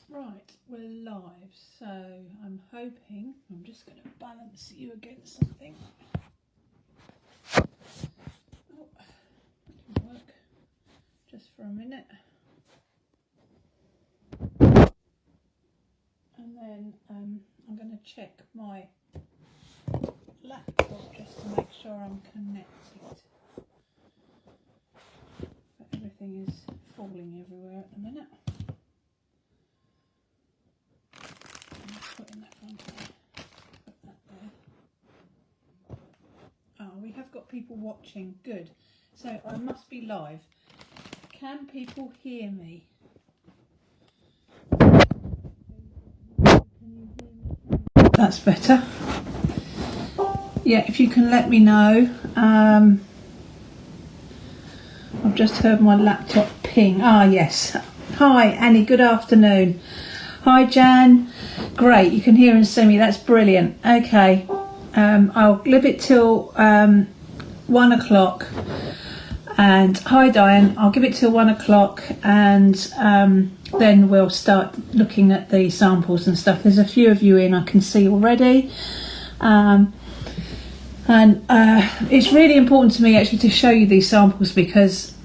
Right, we're live, so I'm hoping, I'm just going to balance you against something. Oh, that didn't work, just for a minute. And then I'm going to check my laptop just to make sure I'm connected. But everything is falling everywhere at the minute. Putting that one there. Put that there. Oh, we have got people watching. Good. So I must be live. Can people hear me? That's better. Yeah, if you can let me know. I've just heard my laptop ping. Ah, yes. Hi, Annie. Good afternoon. Hi, Jan. Great. You can hear and see me. That's brilliant. Okay. I'll leave it till 1 o'clock. And hi, Diane. I'll give it till 1 o'clock, and then we'll start looking at the samples and stuff. There's a few of you in, I can see already. And it's really important to me actually to show you these samples because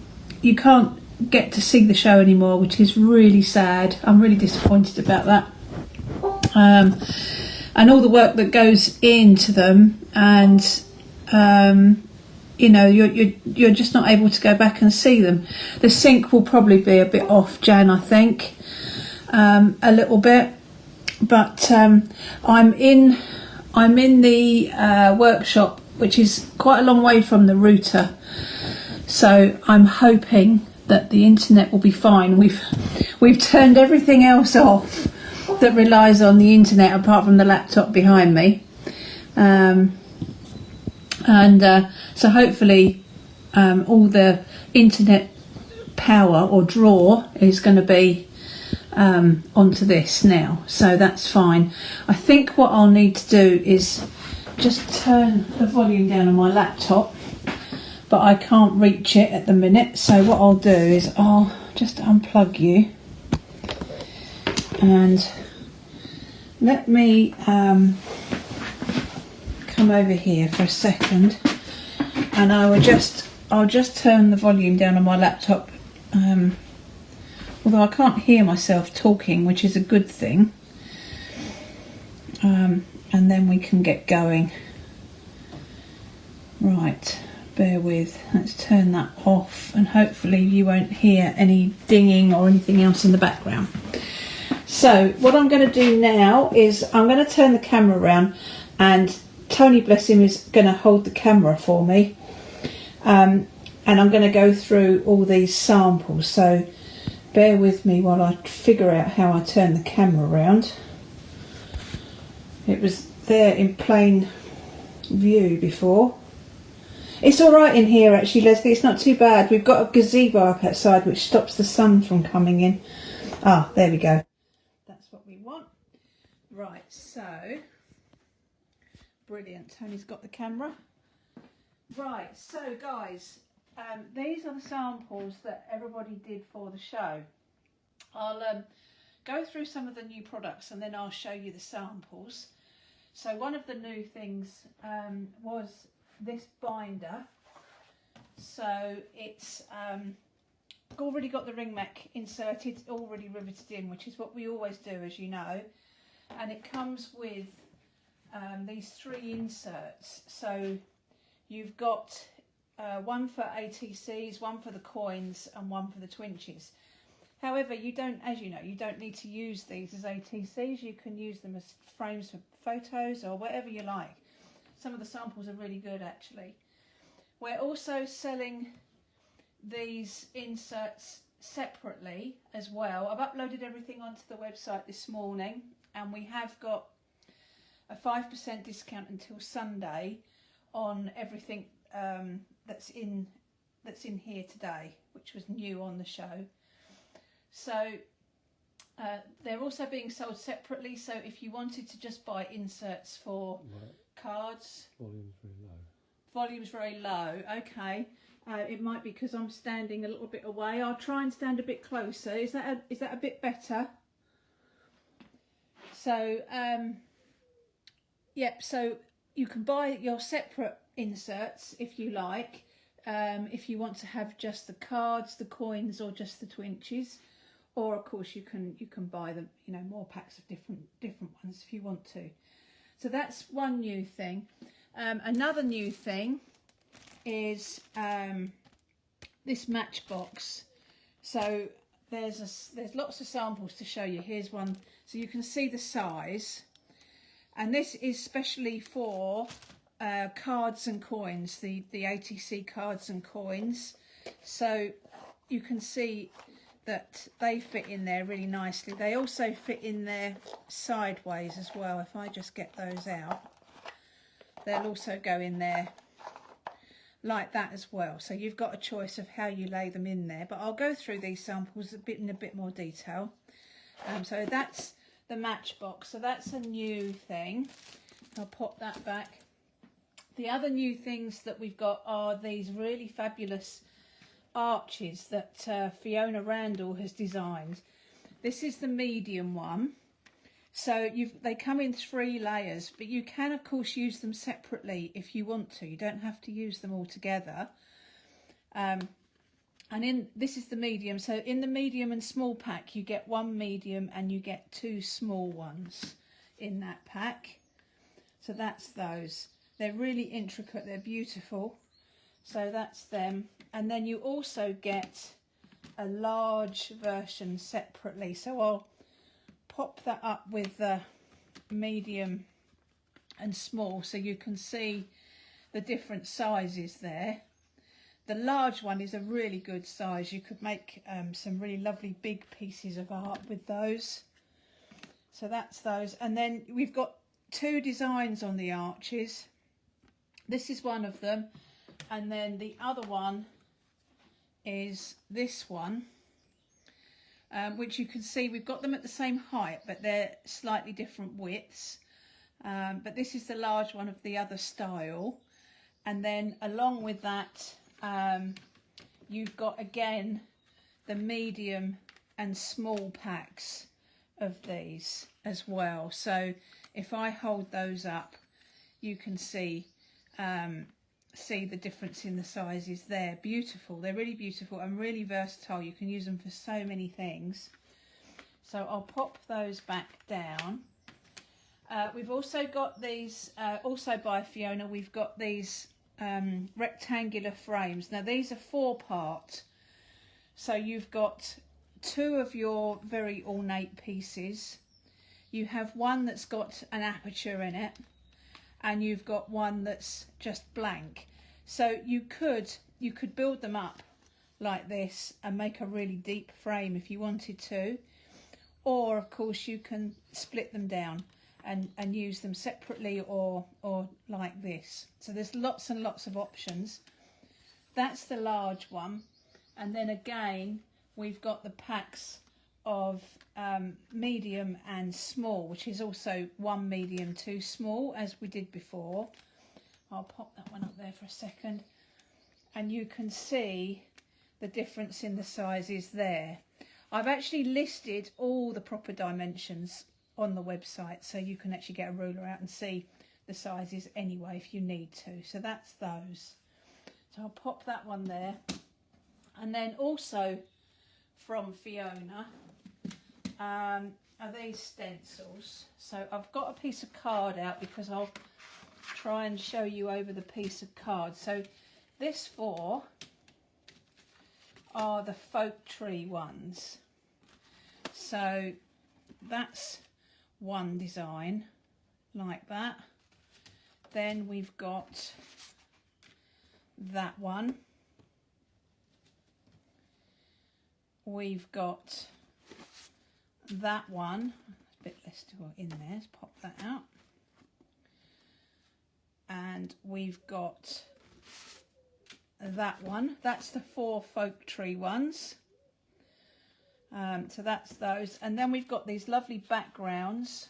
you can't get to see the show anymore, which is really sad. I'm really disappointed about that. And all the work that goes into them, and you know, you're just not able to go back and see them. The sync will probably be a bit off, Jan, I think, a little bit. But I'm in the workshop, which is quite a long way from the router. So I'm hoping that the internet will be fine. We've turned everything else off that relies on the internet, apart from the laptop behind me. So hopefully all the internet power or draw is going to be onto this now, so that's fine. I think what I'll need to do is just turn the volume down on my laptop, but I can't reach it at the minute, so what I'll do is I'll just unplug you and let me come over here for a second, and I'll just turn the volume down on my laptop, although I can't hear myself talking, which is a good thing, and then we can get going. Right, bear with, let's turn that off, and hopefully you won't hear any dinging or anything else in the background. So what I'm going to do now is I'm going to turn the camera around, and Tony, bless him, is going to hold the camera for me, and I'm going to go through all these samples, so bear with me while I figure out how I turn the camera around. It was there in plain view before. It's alright in here actually, Leslie, it's not too bad. We've got a gazebo up outside which stops the sun from coming in. Ah, there we go. That's what we want. Right, so brilliant. Tony's got the camera. Right, so guys, these are the samples that everybody did for the show. I'll go through some of the new products and then I'll show you the samples. So one of the new things was this binder. So it's already got the ring mech inserted, already riveted in, which is what we always do, as you know. And it comes with these 3 inserts. So you've got one for ATCs, one for the coins, and one for the twinches. However, you don't, as you know, you don't need to use these as ATCs. You can use them as frames for photos or whatever you like. Some of the samples are really good, actually. We're also selling these inserts separately as well. I've uploaded everything onto the website this morning, and we have got a 5% discount until Sunday on everything that's in here today, which was new on the show. So they're also being sold separately, so if you wanted to just buy inserts for cards. Volume's very low. Volume's very low, okay. It might be because I'm standing a little bit away. I'll try and stand a bit closer. Is that a bit better? So yep, so you can buy your separate inserts if you like, if you want to have just the cards, the coins, or just the twinches, or of course you can buy them, you know, more packs of different ones if you want to. So that's one new thing. Another new thing is this matchbox. So there's lots of samples to show you. Here's one, so you can see the size, and this is specially for cards and coins, the ATC cards and coins. So you can see that they fit in there really nicely. They also fit in there sideways as well. If I just get those out, they'll also go in there like that as well. So you've got a choice of how you lay them in there, but I'll go through these samples in a bit more detail. So that's the matchbox. So that's a new thing. I'll pop that back. The other new things that we've got are these really fabulous arches that Fiona Randall has designed. This is the medium one. So they come in 3 layers, but you can of course use them separately if you want to. You don't have to use them all together. And this is the medium. So in the medium and small pack, you get 1 medium and you get 2 small ones in that pack. So that's those. They're really intricate. They're beautiful. So that's them. And then you also get a large version separately. So I'll pop that up with the medium and small so you can see the different sizes there. The large one is a really good size. You could make some really lovely big pieces of art with those. So that's those. And then we've got 2 designs on the arches. This is one of them, and then the other one is this one. Which you can see we've got them at the same height, but they're slightly different widths. But this is the large one of the other style. And then along with that, you've got again the medium and small packs of these as well. So if I hold those up, you can see the difference in the sizes there. Beautiful. They're really beautiful and really versatile. You can use them for so many things. So I'll pop those back down. We've also got these, also by Fiona, we've got these rectangular frames. Now these are 4-part. So you've got 2 of your very ornate pieces. You have one that's got an aperture in it, and you've got one that's just blank. So you could build them up like this and make a really deep frame if you wanted to, or of course you can split them down and use them separately or like this. So there's lots and lots of options. That's the large one. And then again we've got the packs of medium and small, which is also 1 medium, 2 small, as we did before. I'll pop that one up there for a second, and you can see the difference in the sizes there. I've actually listed all the proper dimensions on the website, so you can actually get a ruler out and see the sizes anyway if you need to. So that's those. So I'll pop that one there. And then also from Fiona are these stencils. So I've got a piece of card out because I'll try and show you over the piece of card. So this 4 are the folk tree ones. So that's one design like that. Then we've got that one. We've got that one. A bit less to go in there. Let's pop that out. And we've got that one. That's the 4 folk tree ones. So that's those. And then we've got these lovely backgrounds.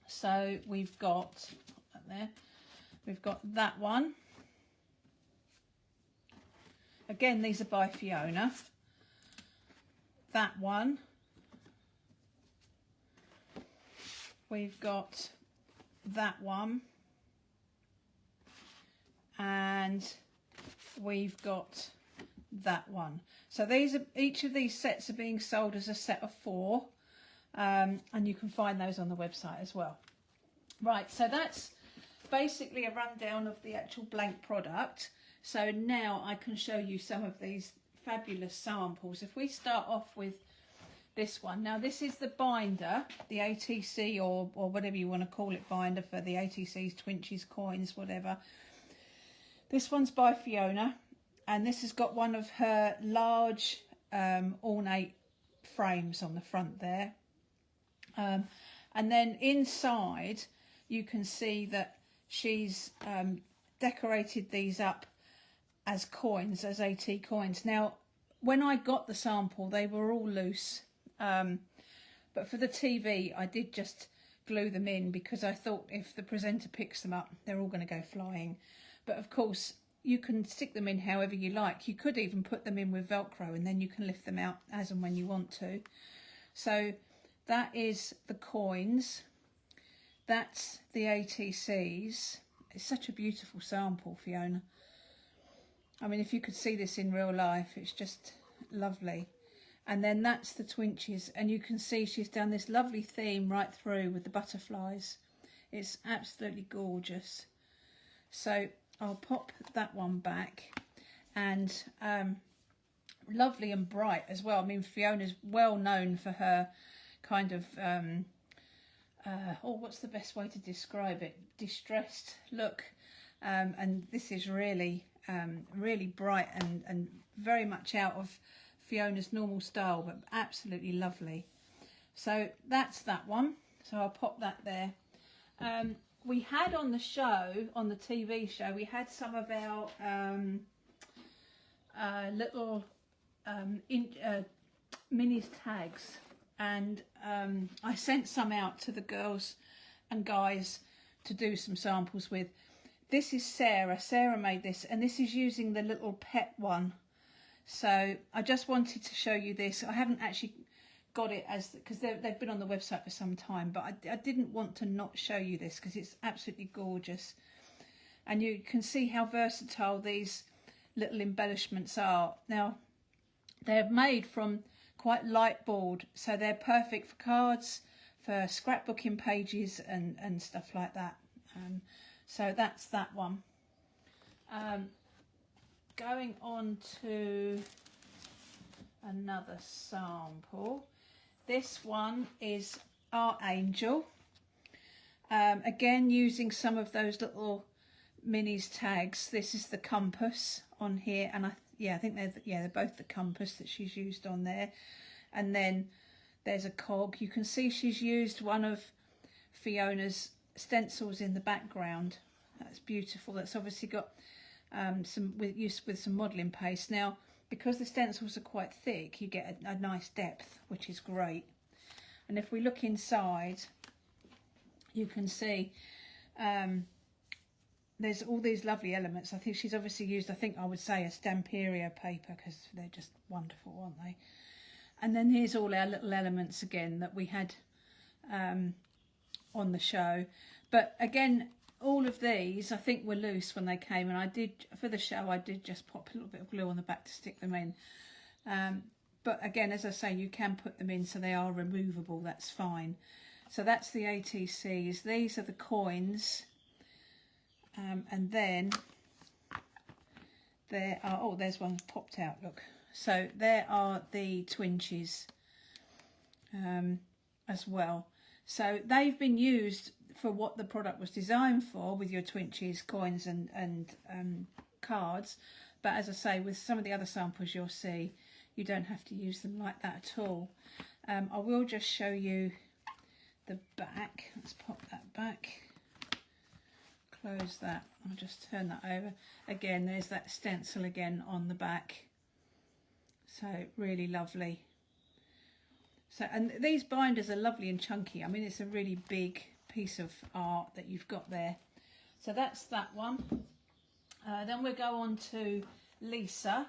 So we've got that there. We've got that one. Again, these are by Fiona. That one. we've got that one, and we've got that one. So these are, each of these sets are being sold as a set of 4, and you can find those on the website as well. Right, so that's basically a rundown of the actual blank product. So now I can show you some of these fabulous samples. If we start off with this one. Now this is the binder, the ATC or whatever you want to call it, binder for the ATCs, Twinches, coins, whatever. This one's by Fiona, and this has got one of her large ornate frames on the front there. And then inside you can see that she's decorated these up as coins, as AT coins. Now when I got the sample they were all loose, but for the TV I did just glue them in because I thought if the presenter picks them up they're all going to go flying. But of course you can stick them in however you like. You could even put them in with Velcro and then you can lift them out as and when you want to. So that is the coins, that's the ATCs. It's such a beautiful sample, Fiona. I mean, if you could see this in real life, it's just lovely. And then that's the Twinches, and you can see she's done this lovely theme right through with the butterflies. It's absolutely gorgeous. So I'll pop that one back, and lovely and bright as well. I mean, Fiona's well known for her kind of what's the best way to describe it, distressed look, and this is really really bright and very much out of Fiona's normal style, but absolutely lovely. So that's that one, so I'll pop that there. We had on the show, on the TV show, we had some of our little minis tags, and I sent some out to the girls and guys to do some samples with. This is Sarah. Sarah made this, and this is using the little pet one. So I just wanted to show you this. I haven't actually got it as, because they've been on the website for some time, but I didn't want to not show you this because it's absolutely gorgeous. And you can see how versatile these little embellishments are. Now, they're made from quite light board, so they're perfect for cards, for scrapbooking pages and stuff like that. So that's that one. Going on to another sample. This one is our angel. Again, using some of those little minis tags. This is the compass on here, and I think they're both the compass that she's used on there. And then there's a cog. You can see she's used one of Fiona's stencils in the background. That's beautiful. That's obviously got with some modelling paste. Now, because the stencils are quite thick, you get a nice depth, which is great. And if we look inside, you can see there's all these lovely elements. I think she's obviously used, I would say, a Stamperia paper, because they're just wonderful, aren't they? And then here's all our little elements again that we had on the show. But again, all of these I think were loose when they came, and I did, for the show, I did just pop a little bit of glue on the back to stick them in. But again, as I say, you can put them in so they are removable, that's fine. So that's the ATCs. These are the coins. And then there are, oh, there's one popped out, look. So there are the Twinches as well. So they've been used for what the product was designed for, with your Twinches, coins and cards. But as I say, with some of the other samples you'll see, you don't have to use them like that at all. I will just show you the back. Let's pop that back. Close that. I'll just turn that over. Again, there's that stencil again on the back. So really lovely. So, and these binders are lovely and chunky. I mean, it's a really big piece of art that you've got there. So that's that one. Then we'll go on to Lisa.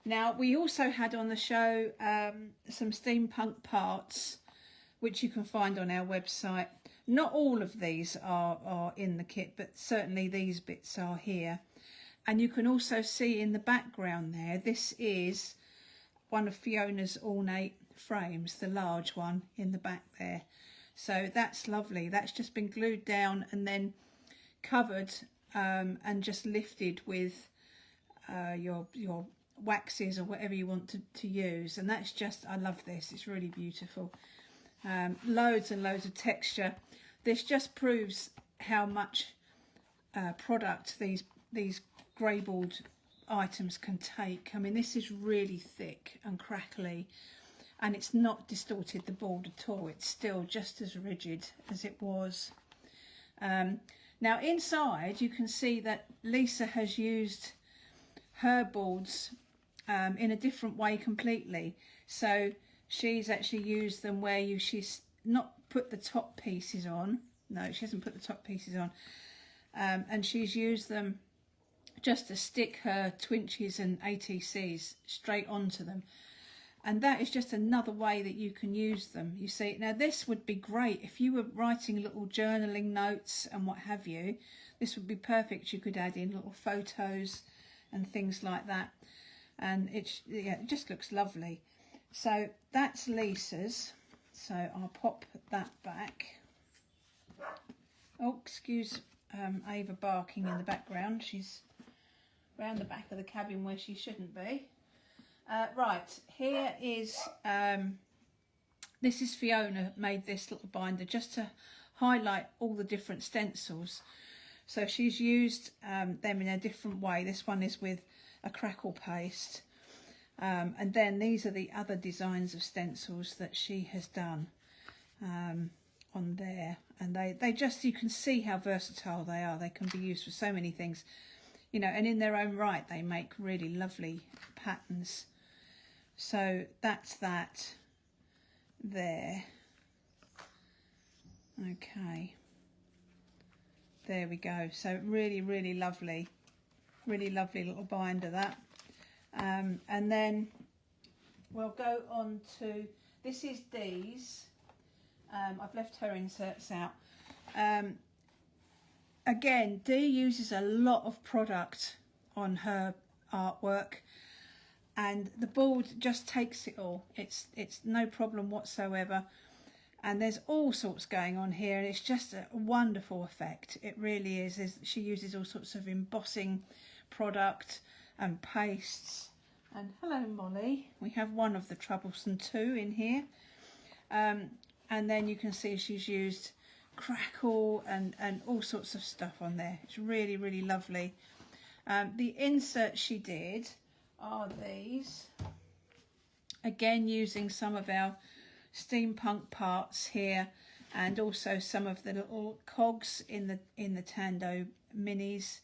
Now, we also had on the show some steampunk parts, which you can find on our website. Not all of these are in the kit, but certainly these bits are here. And you can also see in the background there, this is one of Fiona's ornate frames, the large one in the back there. So that's lovely. That's just been glued down and then covered and just lifted with your waxes or whatever you want to use. And that's just, I love this. It's really beautiful. Loads and loads of texture. This just proves how much product these greyboard items can take. I mean, this is really thick and crackly, and it's not distorted the board at all. It's still just as rigid as it was. Now inside you can see that Lisa has used her boards in a different way completely. So she's actually used them where she's not put the top pieces on. No, she hasn't put the top pieces on. And she's used them just to stick her Twinches and ATCs straight onto them. And that is just another way that you can use them. You see, now this would be great if you were writing little journaling notes and what have you. This would be perfect. You could add in little photos and things like that. And it just looks lovely. So that's Lisa's. So I'll pop that back. Oh, excuse Ava barking in the background. She's round the back of the cabin where she shouldn't be. Right, here is, this is Fiona made this little binder just to highlight all the different stencils. So she's used them in a different way. This one is with a crackle paste. And then these are the other designs of stencils that she has done on there. And they just, you can see how versatile they are. They can be used for so many things. You know, and in their own right, they make really lovely patterns. So that's that there. Okay. There we go. So really, really lovely little binder that. And then we'll go on to, this is Dee's. I've left her inserts out. Again, Dee uses a lot of product on her artwork, and the board just takes it all. It's no problem whatsoever, and there's all sorts going on here, and it's just a wonderful effect. It really is. She uses all sorts of embossing product and pastes. And hello Molly, we have one of the troublesome two in here. And then you can see she's used crackle and all sorts of stuff on there. It's really, really lovely. The inserts she did are these, again using some of our steampunk parts here, and also some of the little cogs in the Tando minis,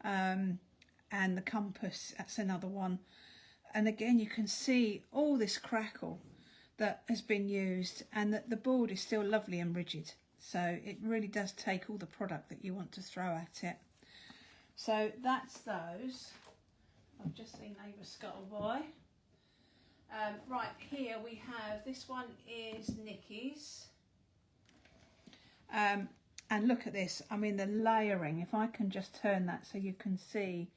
and the compass, that's another one. And again you can see all this crackle that has been used, and that the board is still lovely and rigid. So it really does take all the product that you want to throw at it. So that's those. I've just seen Ava scuttle by. Right, here we have, this one is Nikki's. And look at this, I mean the layering, if I can just turn that so you can see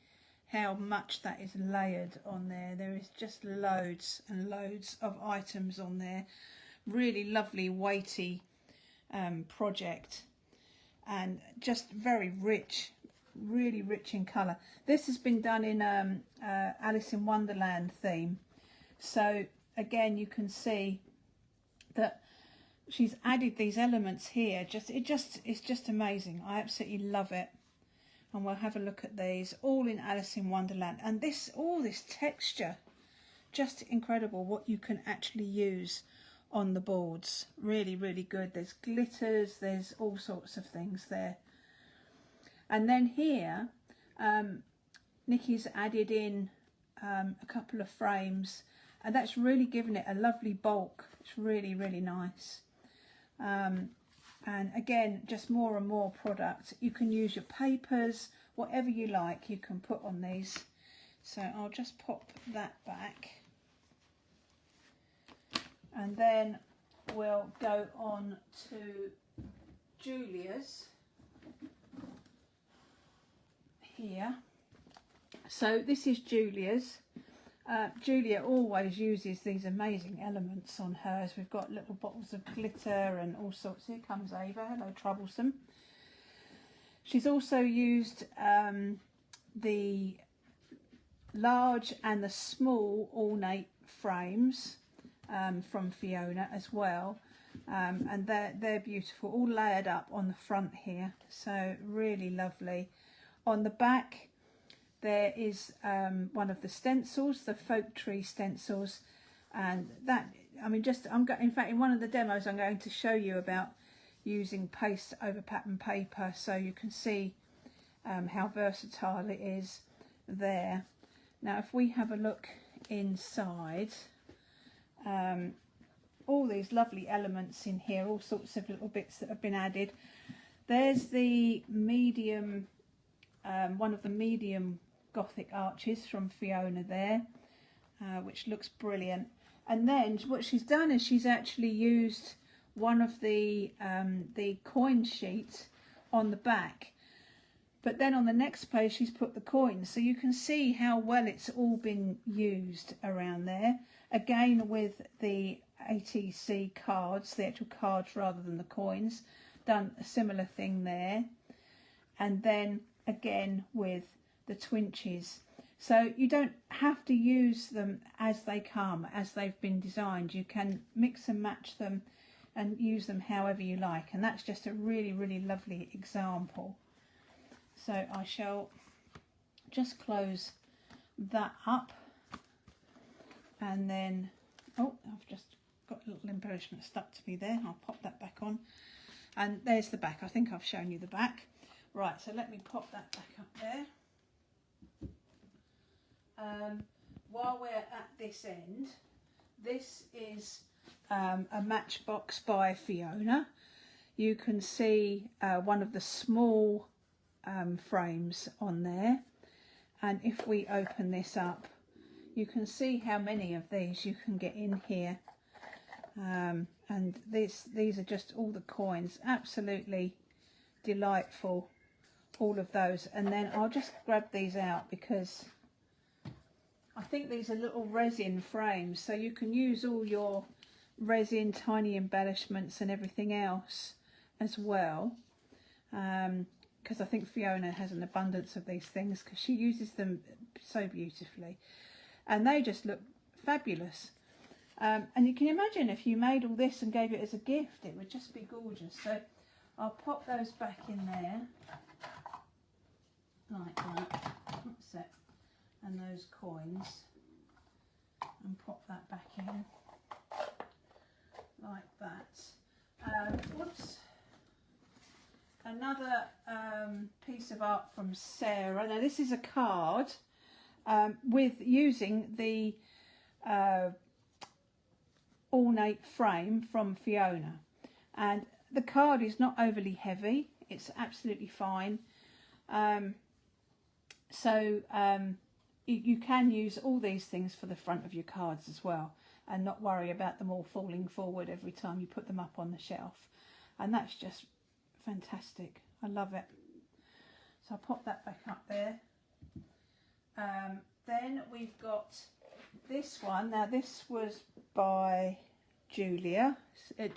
how much that is layered on there. There is just loads and loads of items on there. Really lovely, weighty project, and just very rich, really rich in colour. This has been done in Alice in Wonderland theme. So again you can see that she's added these elements here. It's just amazing. I absolutely love it. And we'll have a look at these, all in Alice in Wonderland. And all this texture, just incredible what you can actually use on the boards. Really, really good. There's glitters, there's all sorts of things there. And then here, Nikki's added in a couple of frames, and that's really given it a lovely bulk. It's really, really nice. And again, just more and more product. You can use your papers, whatever you like, you can put on these. So I'll just pop that back. And then we'll go on to Julia's here. So this is Julia's. Julia always uses these amazing elements on hers. We've got little bottles of glitter and all sorts. Here comes Ava. Hello, Troublesome. She's also used the large and the small ornate frames from Fiona as well, and they're beautiful, all layered up on the front here, so really lovely. On the back there is one of the stencils, the folk tree stencils, and that, I mean, in fact in one of the demos I'm going to show you about using paste over pattern paper, so you can see how versatile it is there. Now if we have a look inside, all these lovely elements in here, all sorts of little bits that have been added. There's the medium, one of the medium Gothic arches from Fiona there, which looks brilliant. And then what she's done is she's actually used one of the coin sheets on the back, but then on the next page she's put the coins, so you can see how well it's all been used around there. Again with the ATC cards, the actual cards rather than the coins, done a similar thing there. And then again with the twinches, so you don't have to use them as they come, as they've been designed. You can mix and match them and use them however you like, and that's just a really, really lovely example. So I shall just close that up, and then, oh, I've just got a little embellishment stuck to me there. I'll pop that back on, and there's the back. I think I've shown you the back. Right, so let me pop that back up there. While we're at this end, this is a matchbox by Fiona. You can see one of the small frames on there, and if we open this up you can see how many of these you can get in here, and these are just all the coins, absolutely delightful, all of those. And then I'll just grab these out because I think these are little resin frames, so you can use all your resin, tiny embellishments and everything else as well, because I think Fiona has an abundance of these things because she uses them so beautifully, and they just look fabulous. And you can imagine if you made all this and gave it as a gift, it would just be gorgeous. So I'll pop those back in there like that. That's it. And those coins, and pop that back in like that. Whoops. Another piece of art from Sarah. Now this is a card with using the ornate frame from Fiona, and the card is not overly heavy, it's absolutely fine. You can use all these things for the front of your cards as well, and not worry about them all falling forward every time you put them up on the shelf, and that's just fantastic. I love it. So I'll pop that back up there. Then we've got this one. Now this was by Julia.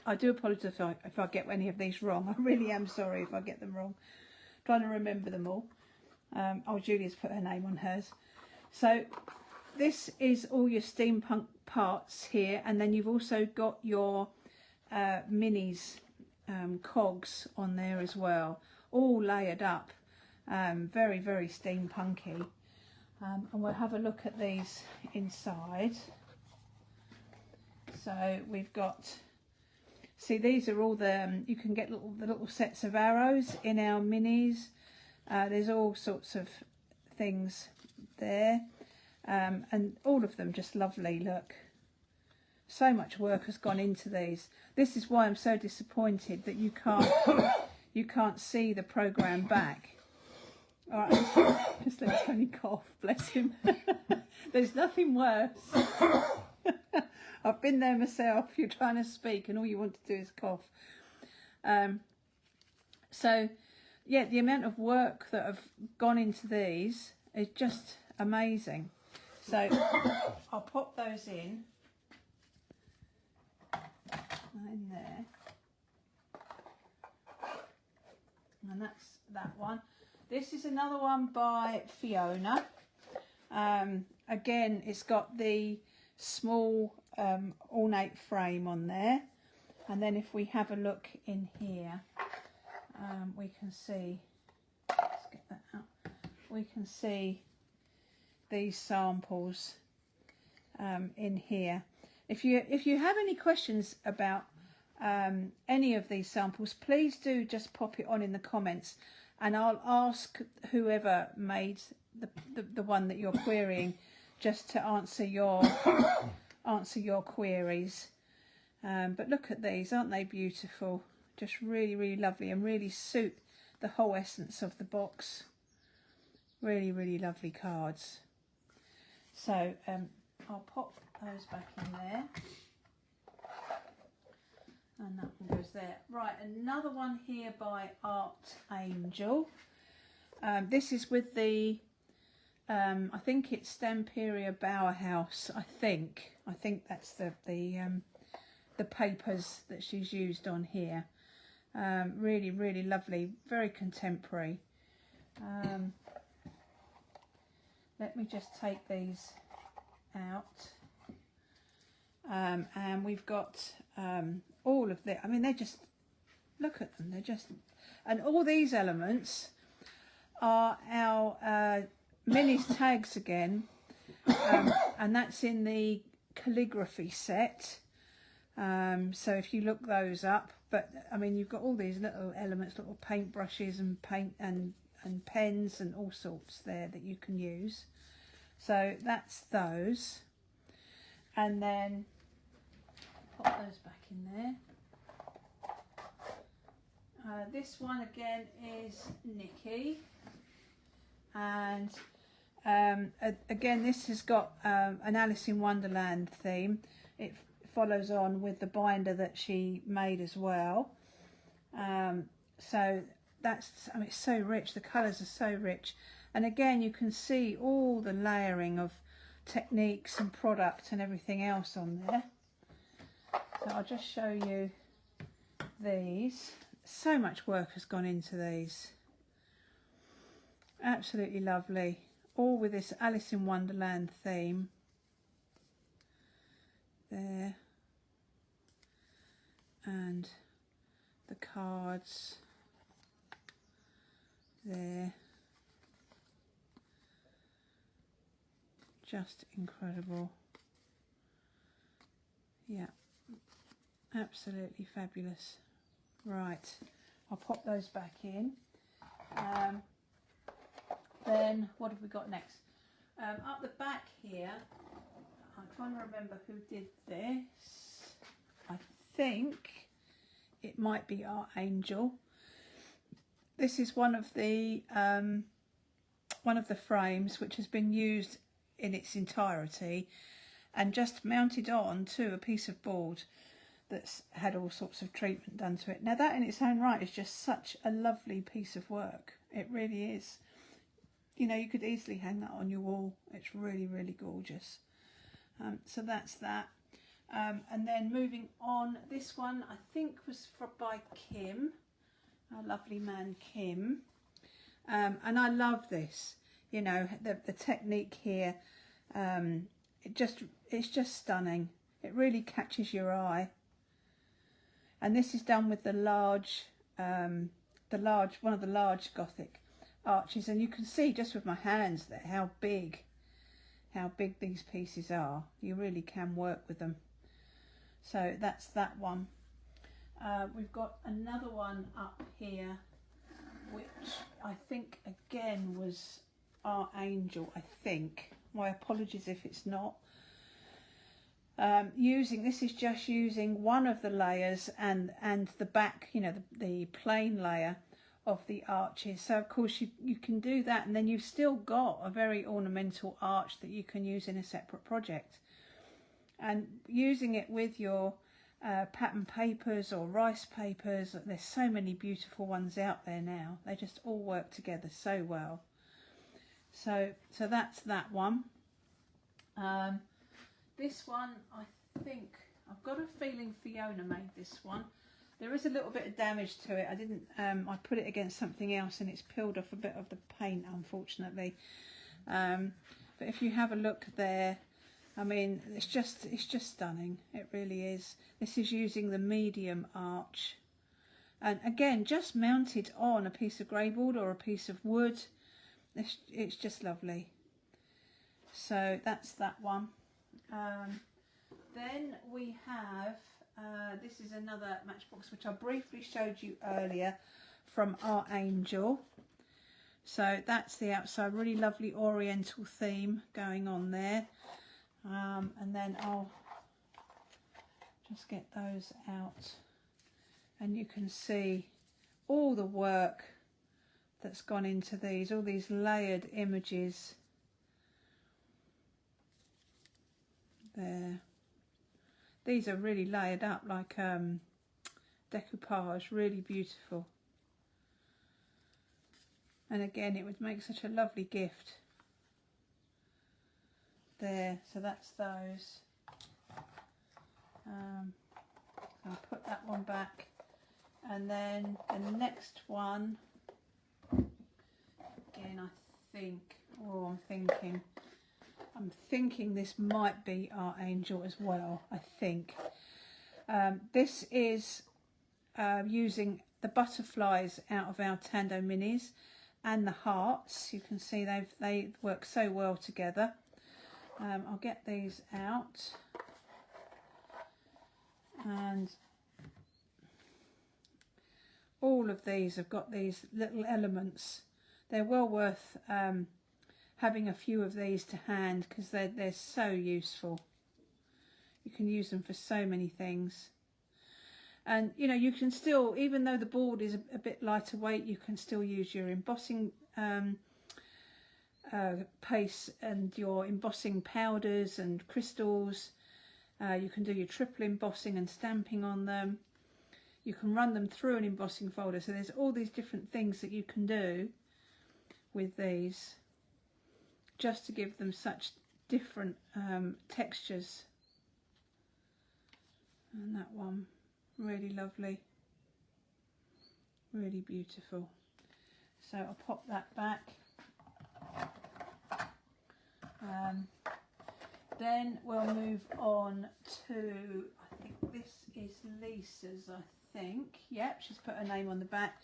I do apologise if I get any of these wrong. I really am sorry if I get them wrong. I'm trying to remember them all. Oh, Julia's put her name on hers. So this is all your steampunk parts here, and then you've also got your minis, cogs on there as well, all layered up, very, very steampunky. And we'll have a look at these inside. So we've got, see, these are all the, you can get the little sets of arrows in our minis. There's all sorts of things there, and all of them just lovely. Look, so much work has gone into these. This is why I'm so disappointed that you can't see the program back. All right, just let Tony cough, bless him. There's nothing worse. I've been there myself. You're trying to speak and all you want to do is cough. So yeah, the amount of work that have gone into these is just amazing. So I'll pop those in there, and that's that one. This is another one by Fiona. Again, it's got the small ornate frame on there, and then if we have a look in here, we can see, let's get that out, we can see these samples in here. If you have any questions about any of these samples, please do just pop it on in the comments, and I'll ask whoever made the one that you're querying just to answer your queries. But look at these, aren't they beautiful? Just really, really lovely, and really suit the whole essence of the box. Really, really lovely cards. So I'll pop those back in there, and that one goes there. Right, another one here by Art Angel. This is with the I think it's Stamperia Bauhaus. I think that's the papers that she's used on here. Really, really lovely, very contemporary. Let me just take these out. And we've got all of the, I mean, they're just, look at them, they're just, and all these elements are our Millie's tags again, and that's in the calligraphy set. So if you look those up, but I mean, you've got all these little elements, little paint brushes and paint and pens and all sorts there that you can use. So that's those, and then pop those back in there. This one again is Nikki, and again this has got an Alice in Wonderland theme. It follows on with the binder that she made as well. So that's, I mean, it's so rich, the colours are so rich, and again you can see all the layering of techniques and product and everything else on there. So I'll just show you these. So much work has gone into these. Absolutely lovely, all with this Alice in Wonderland theme there, and the cards there, just incredible. Yeah, absolutely fabulous. Right, I'll pop those back in. Then what have we got next? Up the back here, I'm trying to remember who did this. I think it might be Art Angel. This is one of the frames which has been used in its entirety and just mounted on to a piece of board that's had all sorts of treatment done to it. Now that in its own right is just such a lovely piece of work. It really is. You know, you could easily hang that on your wall. It's really, really gorgeous. So that's that. And then moving on, this one I think was by Kim, our lovely man Kim. And I love this. You know, the technique here, it's just stunning. It really catches your eye. And this is done with one of the large Gothic arches, and you can see just with my hands there how big these pieces are. You really can work with them. So that's that one. We've got another one up here which I think again was Art Angel, I think. My apologies if it's not. This is just using one of the layers and the back, you know, the plain layer of the arches. So of course you can do that, and then you've still got a very ornamental arch that you can use in a separate project. And using it with your pattern papers or rice papers. There's so many beautiful ones out there now. They just all work together so well. So that's that one. This one, I think, I've got a feeling Fiona made this one. There is a little bit of damage to it. I didn't, I put it against something else and it's peeled off a bit of the paint, unfortunately. But if you have a look there, I mean, it's just stunning. It really is. This is using the medium arch. And again, just mounted on a piece of grey board or a piece of wood. It's just lovely. So that's that one. Then we have, this is another matchbox which I briefly showed you earlier from Art Angel. So that's the outside, really lovely oriental theme going on there. And then I'll just get those out and you can see all the work that's gone into these, all these layered images there. These are really layered up like decoupage, really beautiful. And again, it would make such a lovely gift there. So that's those. So I'll put that one back. And then the next one, again, I'm thinking this might be Art Angel as well, I think. This is using the butterflies out of our Tando minis and the hearts. You can see they work so well together. I'll get these out. And all of these have got these little elements. They're well worth having a few of these to hand because they're so useful. You can use them for so many things. And you know, you can still, even though the board is a bit lighter weight, you can still use your embossing paste and your embossing powders and crystals. You can do your triple embossing and stamping on them. You can run them through an embossing folder. So there's all these different things that you can do with these, just to give them such different textures. And that one, really lovely, really beautiful. So I'll pop that back. Then we'll move on to, I think this is Lisa's, I think. Yep, she's put her name on the back.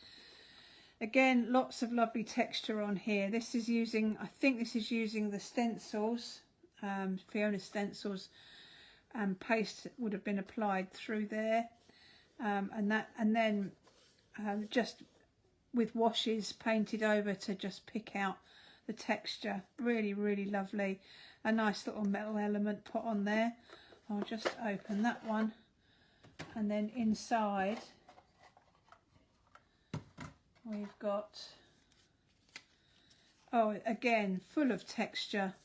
Again, lots of lovely texture on here. This is using, I think this is using the Stencils, Fiona Stencils, and paste would have been applied through there. And then just with washes painted over to just pick out the texture. Really, really lovely. A nice little metal element put on there. I'll just open that one, and then inside we've got, oh, again, full of texture,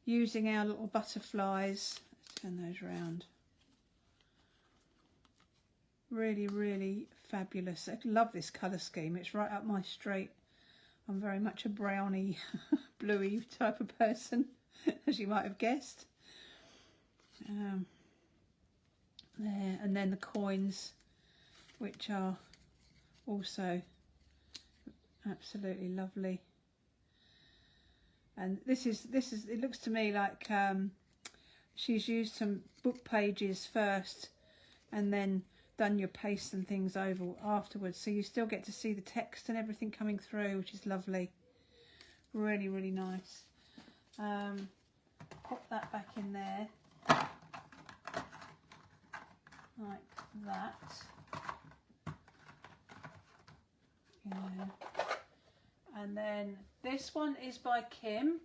using our little butterflies. Let's turn those round. Really, really fabulous. I love this colour scheme. It's right up my street. I'm very much a browny, bluey type of person, as you might have guessed. There, and then the coins, which are also absolutely lovely. And this is it looks to me like she's used some book pages first and then done your paste and things over afterwards, so you still get to see the text and everything coming through, which is lovely. Really, really nice. Pop that back in there like that. Yeah. And then this one is by Kim,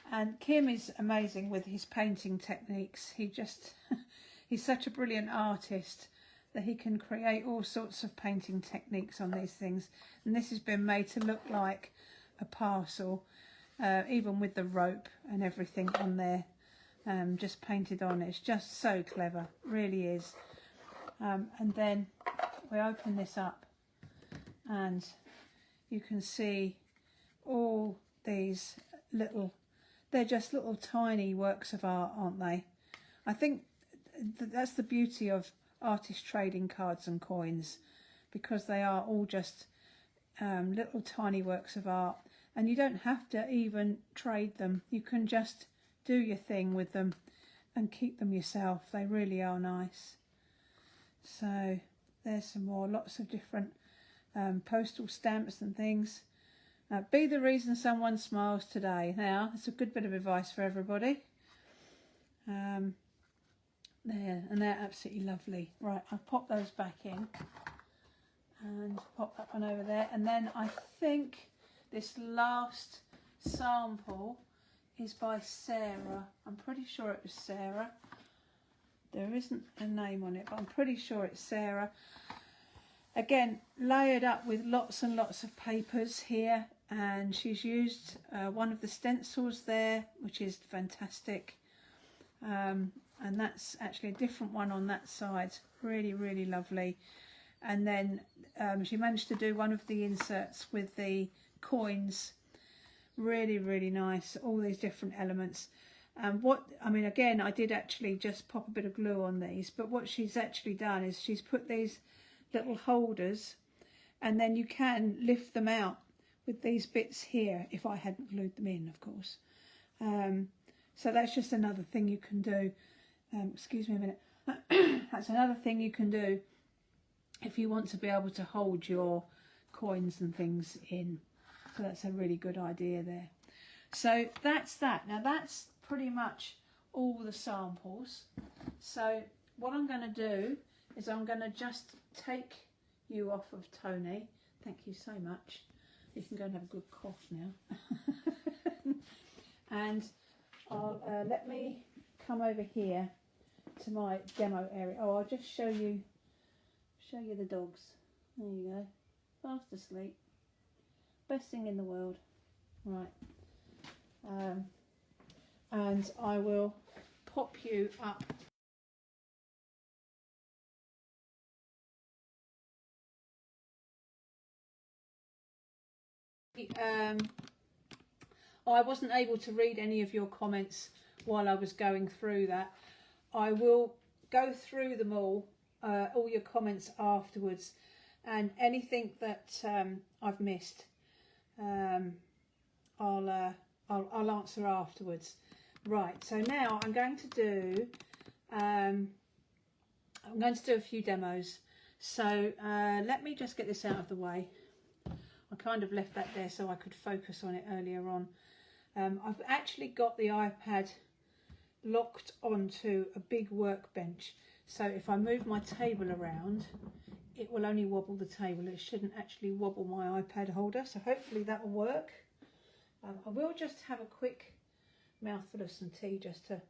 and Kim is amazing with his painting techniques. He's such a brilliant artist that he can create all sorts of painting techniques on these things, and this has been made to look like a parcel, even with the rope and everything on there, just painted on. It's just so clever, really is. And then we open this up and you can see all these little, they're just little tiny works of art, aren't they? I think that's the beauty of artist trading cards and coins, because they are all just little tiny works of art, and you don't have to even trade them. You can just do your thing with them and keep them yourself. They really are nice. So there's some more, lots of different postal stamps and things. Be the reason someone smiles today. Now, it's a good bit of advice for everybody. There, and they're absolutely lovely. Right, I'll pop those back in and pop that one over there. And then I think this last sample is by Sarah. I'm pretty sure it was Sarah. There isn't a name on it, but I'm pretty sure it's Sarah. Again, layered up with lots and lots of papers here, and she's used one of the stencils there, which is fantastic. And that's actually a different one on that side. Really, really lovely. And then she managed to do one of the inserts with the coins. Really, really nice. All these different elements. Again, I did actually just pop a bit of glue on these, but what she's actually done is she's put these little holders, and then you can lift them out with these bits here, if I hadn't glued them in, of course. So that's just another thing you can do. Excuse me a minute. That's another thing you can do if you want to be able to hold your coins and things in. So that's a really good idea there. So that's that. Now that's pretty much all the samples. So what I'm going to do is I'm going to just take you off of Tony. Thank you so much. You can go and have a good cough now. And let me come over here to my demo area. Oh, I'll just show you the dogs. There you go, fast asleep. Best thing in the world. Right. And I will pop you up. I wasn't able to read any of your comments while I was going through that. I will go through them all your comments afterwards, and anything that I've missed, I'll answer afterwards. Right, so now I'm going to do a few demos. So let me just get this out of the way. I kind of left that there so I could focus on it earlier on. I've actually got the iPad locked onto a big workbench, so if I move my table around, it will only wobble the table. It shouldn't actually wobble my iPad holder, so hopefully that will work. I will just have a quick mouthful of some tea just to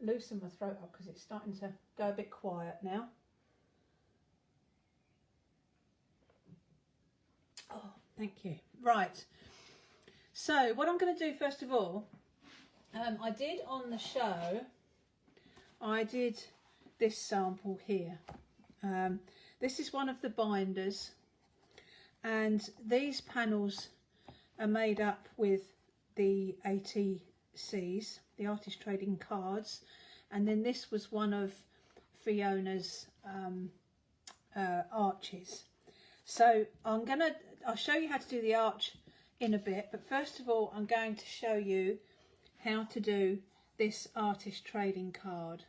loosen my throat up, because it's starting to go a bit quiet now. Oh, thank you. Right, so what I'm going to do first of all, I did on the show, I did this sample here. This is one of the binders, and these panels are made up with the ATCs, the artist trading cards, and then this was one of Fiona's arches. So I'll show you how to do the arch in a bit, but first of all I'm going to show you how to do this artist trading card.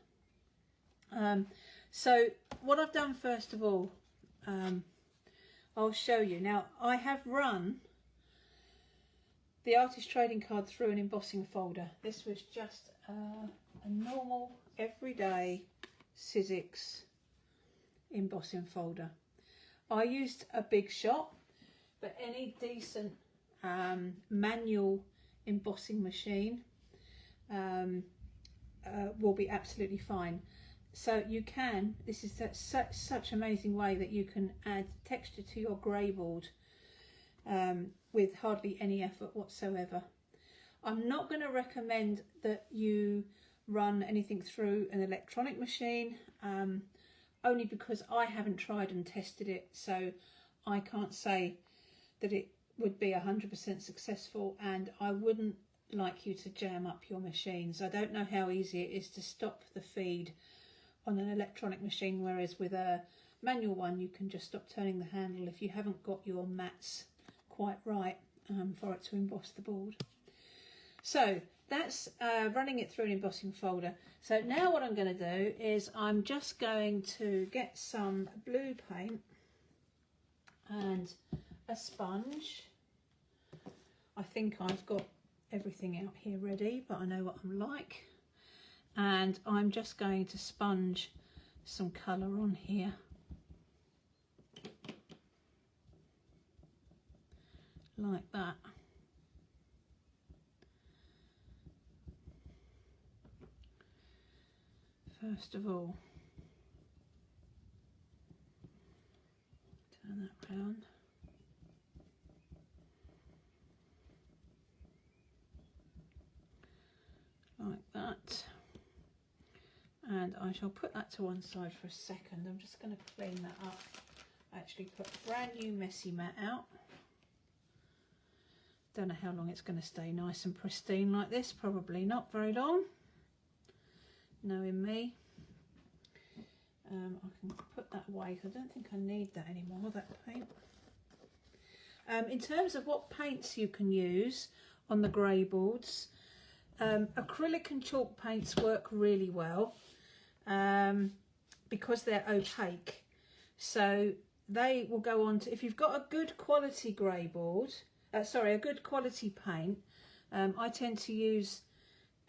So what I've done first of all, I'll show you. Now I have run the artist trading card through an embossing folder. This was just a normal everyday Sizzix embossing folder. I used a big shot, but any decent manual embossing machine will be absolutely fine. So you can, this is such amazing way that you can add texture to your grey board with hardly any effort whatsoever. I'm not going to recommend that you run anything through an electronic machine. only because I haven't tried and tested it, so I can't say that it would be 100% successful, and I wouldn't like you to jam up your machines. I don't know how easy it is to stop the feed on an electronic machine, whereas with a manual one you can just stop turning the handle if you haven't got your mats quite right for it to emboss the board. So that's running it through an embossing folder. So now what I'm going to do is I'm just going to get some blue paint and a sponge. I think I've got everything out here ready, but I know what I'm like. And I'm just going to sponge some colour on here. Like that. First of all, turn that round. Like that. And I shall put that to one side for a second. I'm just going to clean that up. I actually put a brand new messy mat out. Don't know how long it's going to stay nice and pristine like this. Probably not very long, knowing me. I can put that away. I don't think I need that anymore, that paint. In terms of what paints you can use on the grey boards, acrylic and chalk paints work really well because they're opaque. So they will go on to, if you've got a good quality grey board, a good quality paint, I tend to use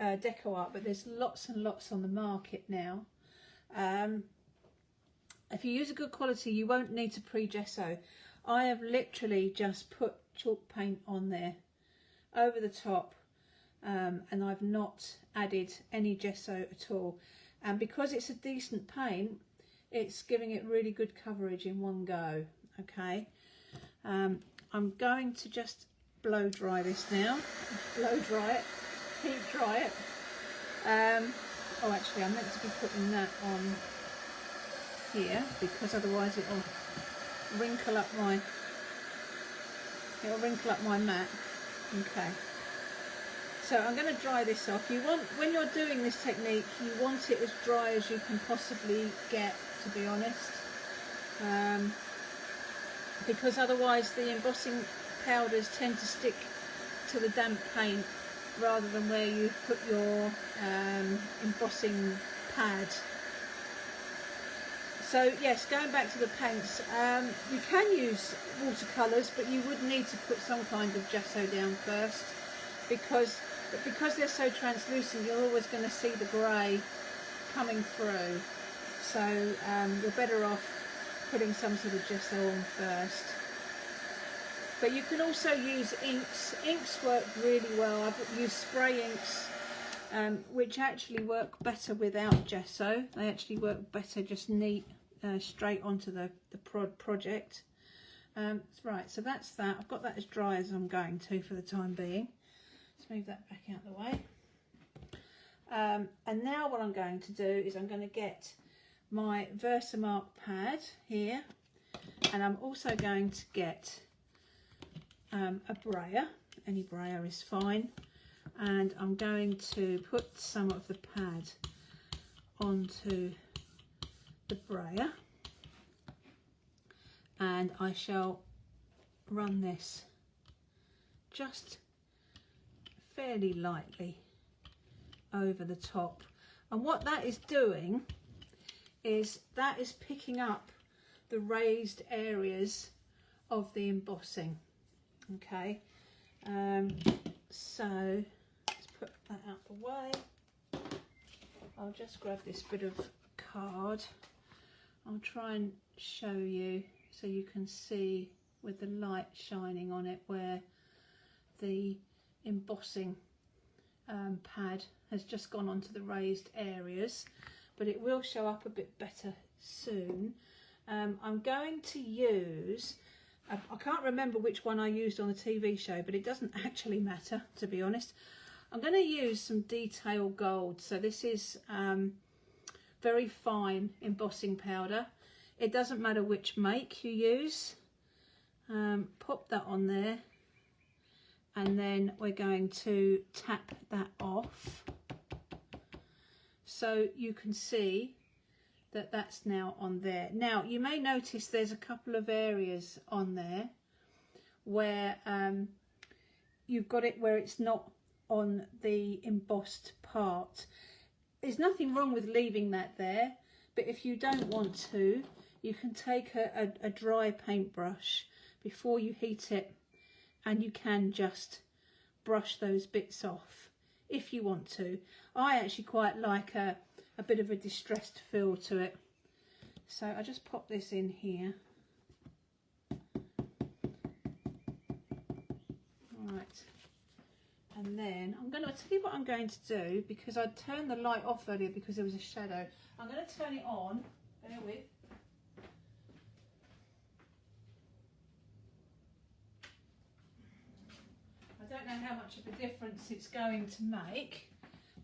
Deco Art, but there's lots and lots on the market now. If you use a good quality, you won't need to pre-gesso. I have literally just put chalk paint on there over the top, and I've not added any gesso at all. And because it's a decent paint, it's giving it really good coverage in one go. Okay, I'm going to just blow dry this now. Blow dry it, heat dry it. Oh, actually, I'm meant to be putting that on here because otherwise it'll wrinkle up my mat. Okay. So I'm going to dry this off. You want, when you're doing this technique, you want it as dry as you can possibly get, to be honest, because otherwise the embossing powders tend to stick to the damp paint rather than where you put your embossing pad. So yes, going back to the paints, you can use watercolours, but you would need to put some kind of gesso down first, because they're so translucent, you're always going to see the grey coming through. So you're better off putting some sort of gesso on first. But you can also use inks. Inks work really well. I've used spray inks, which actually work better without gesso. They actually work better just neat, straight onto the project. Right, so that's that. I've got that as dry as I'm going to for the time being. Let's move that back out of the way. And now what I'm going to do is I'm going to get my Versamark pad here, and I'm also going to get a brayer. Any brayer is fine, and I'm going to put some of the pad onto the brayer, and I shall run this just fairly lightly over the top. And what that is doing is that is picking up the raised areas of the embossing. Okay, so let's put that out the way. I'll just grab this bit of card. I'll try and show you so you can see with the light shining on it where the embossing pad has just gone onto the raised areas, but it will show up a bit better soon. I'm going to use, I can't remember which one I used on the TV show, but it doesn't actually matter, to be honest. I'm going to use some Detail Gold. So this is very fine embossing powder. It doesn't matter which make you use. Pop that on there, and then we're going to tap that off so you can see that that's now on there. Now you may notice there's a couple of areas on there where you've got it where it's not on the embossed part. There's nothing wrong with leaving that there, but if you don't want to, you can take a dry paintbrush before you heat it, and you can just brush those bits off if you want to. I actually quite like a bit of a distressed feel to it, so I just pop this in here. Right, and then I'm going to tell you what I'm going to do, because I turned the light off earlier because there was a shadow. I'm going to turn it on. Bear with. I don't know how much of a difference it's going to make.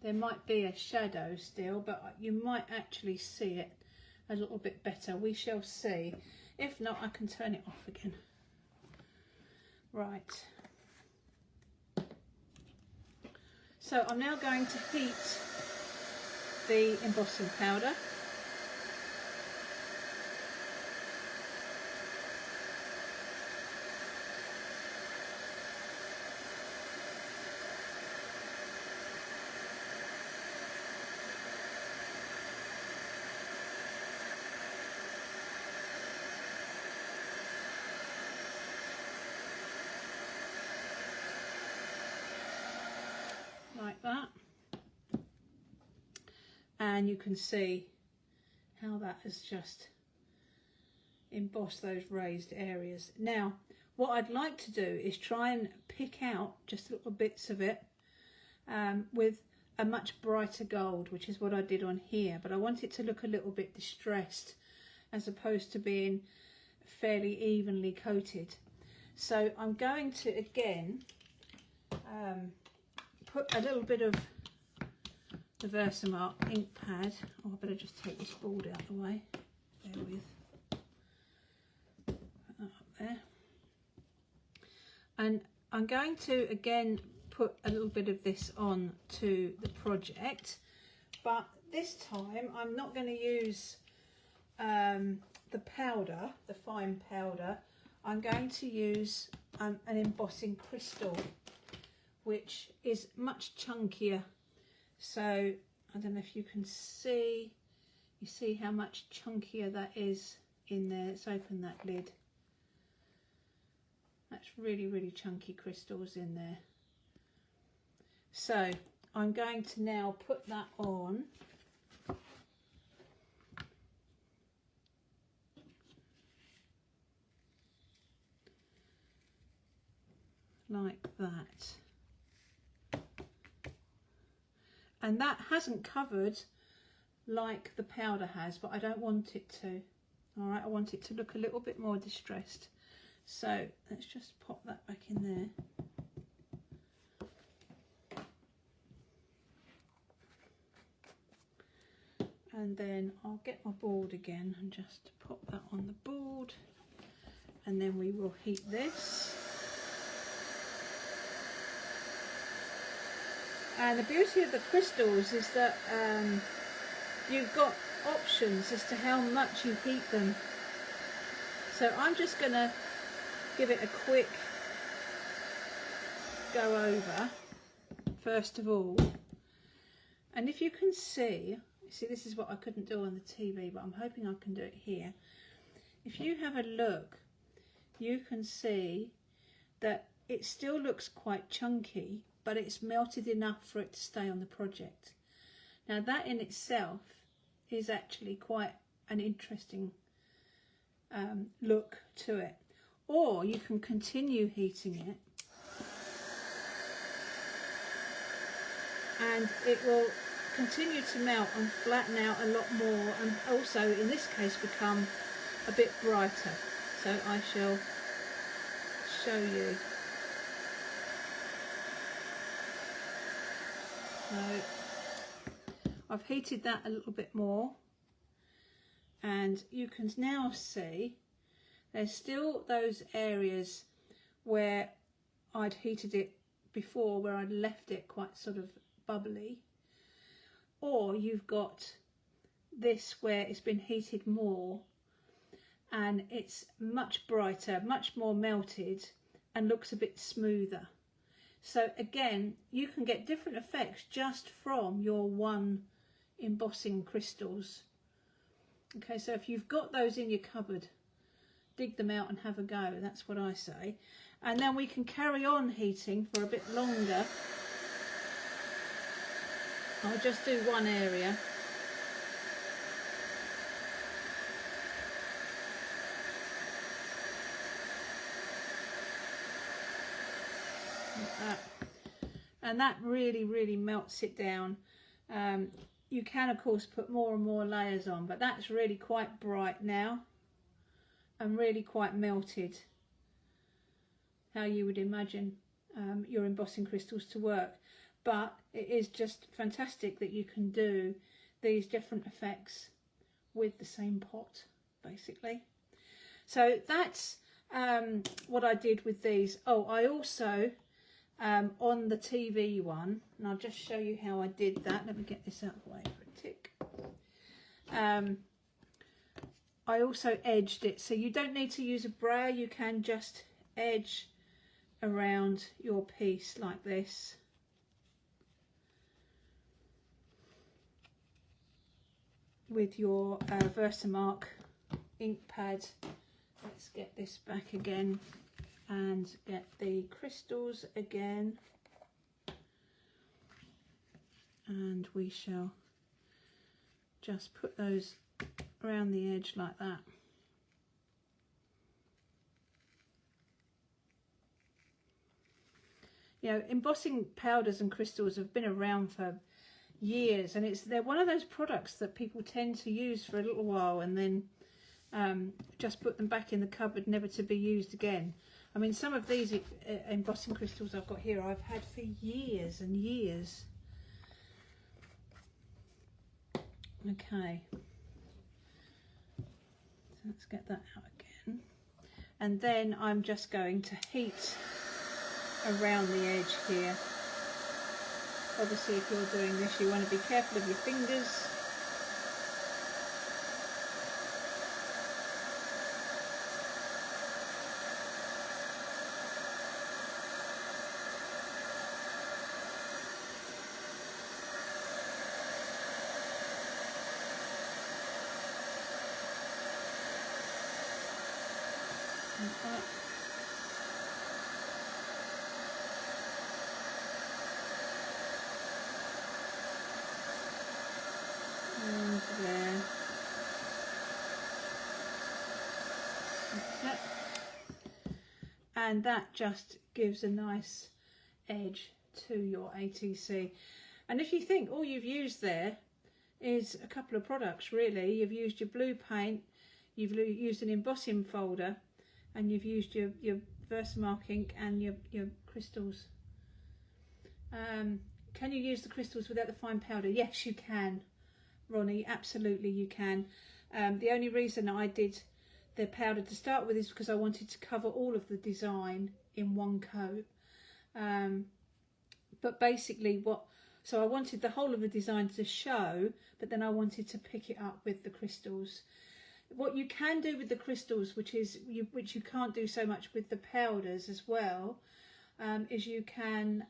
There might be a shadow still, but you might actually see it a little bit better. We shall see. If not, I can turn it off again. Right. So I'm now going to heat the embossing powder. Like that, and you can see how that has just embossed those raised areas. Now what I'd like to do is try and pick out just little bits of it with a much brighter gold, which is what I did on here, but I want it to look a little bit distressed as opposed to being fairly evenly coated. So I'm going to again put a little bit of the Versamark ink pad. Oh, I better just take this board out of the way. Bear with. Put that up there. And I'm going to again put a little bit of this on to the project, but this time I'm not going to use the powder, the fine powder. I'm going to use an embossing crystal, which is much chunkier. So I don't know if you can see, you see how much chunkier that is in there. Let's open that lid. That's really, really chunky crystals in there. So I'm going to now put that on. Like that. And that hasn't covered like the powder has, but I don't want it to. All right, I want it to look a little bit more distressed. So let's just pop that back in there. And then I'll get my board again and just pop that on the board. And then we will heat this. And the beauty of the crystals is that you've got options as to how much you heat them. So I'm just going to give it a quick go over first of all. And if you can see this is what I couldn't do on the TV, but I'm hoping I can do it here. If you have a look, you can see that it still looks quite chunky, but it's melted enough for it to stay on the project. Now that in itself is actually quite an interesting look to it. Or you can continue heating it and it will continue to melt and flatten out a lot more, and also in this case become a bit brighter. So I shall show you. So I've heated that a little bit more, and you can now see there's still those areas where I'd heated it before, where I'd left it quite sort of bubbly, or you've got this where it's been heated more and it's much brighter, much more melted, and looks a bit smoother. So again, you can get different effects just from your one embossing crystals. Okay, so if you've got those in your cupboard, dig them out and have a go. That's what I say. And then we can carry on heating for a bit longer. I'll just do one area. Like that. And that really melts it down. You can of course put more and more layers on, but that's really quite bright now and really quite melted, how you would imagine your embossing crystals to work. But it is just fantastic that you can do these different effects with the same pot, basically. So that's what I did with these. Oh, I also on the TV one, and I'll just show you how I did that. Let me get this out of the way for a tick. I also edged it, so you don't need to use a brayer. You can just edge around your piece like this. With your Versamark ink pad. Let's get this back again and get the crystals again, and we shall just put those around the edge like that. You know, embossing powders and crystals have been around for years, and they're one of those products that people tend to use for a little while and then just put them back in the cupboard, never to be used again. I mean, some of these embossing crystals I've got here I've had for years and years. Okay, so let's get that out again, and then I'm just going to heat around the edge here. Obviously, if you're doing this, you want to be careful of your fingers. Like that. And there. Like that. And that just gives a nice edge to your ATC. And if you think all you've used there is a couple of products, really, you've used your blue paint, you've used an embossing folder, and you've used your Versamark ink and your crystals. Can you use the crystals without the fine powder? Yes, you can, Ronnie, absolutely you can. The only reason I did the powder to start with is because I wanted to cover all of the design in one coat. But basically so I wanted the whole of the design to show, but then I wanted to pick it up with the crystals. What you can do with the crystals, which you can't do so much with the powders as well, is you can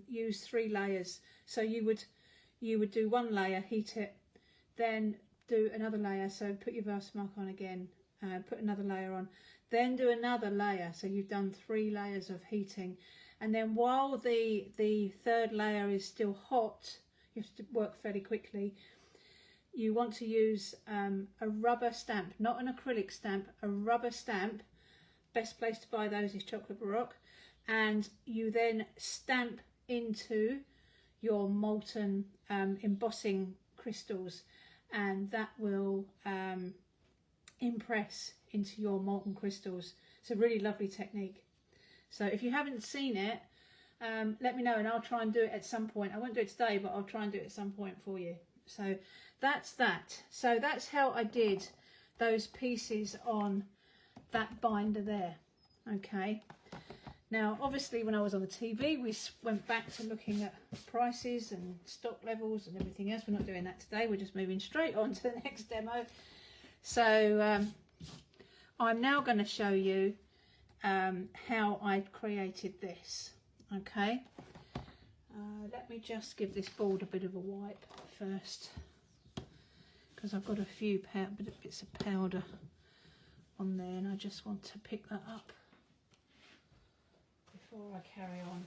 use 3 layers. So you would do one layer, heat it, then do another layer. So put your Versamark on again, put another layer on, then do another layer. So you've done 3 layers of heating, and then while the 3rd layer is still hot, you have to work fairly quickly. You want to use a rubber stamp, not an acrylic stamp, a rubber stamp. Best place to buy those is Chocolate Baroque. And you then stamp into your molten embossing crystals, and that will impress into your molten crystals. It's a really lovely technique. So if you haven't seen it, let me know and I'll try and do it at some point. I won't do it today, but I'll try and do it at some point for you. So that's that. So that's how I did those pieces on that binder there. Okay. Now, obviously, when I was on the TV, we went back to looking at prices and stock levels and everything else. We're not doing that today. We're just moving straight on to the next demo. So I'm now going to show you how I created this. Okay. Let me just give this board a bit of a wipe first, because I've got a few bits of powder on there, and I just want to pick that up before I carry on.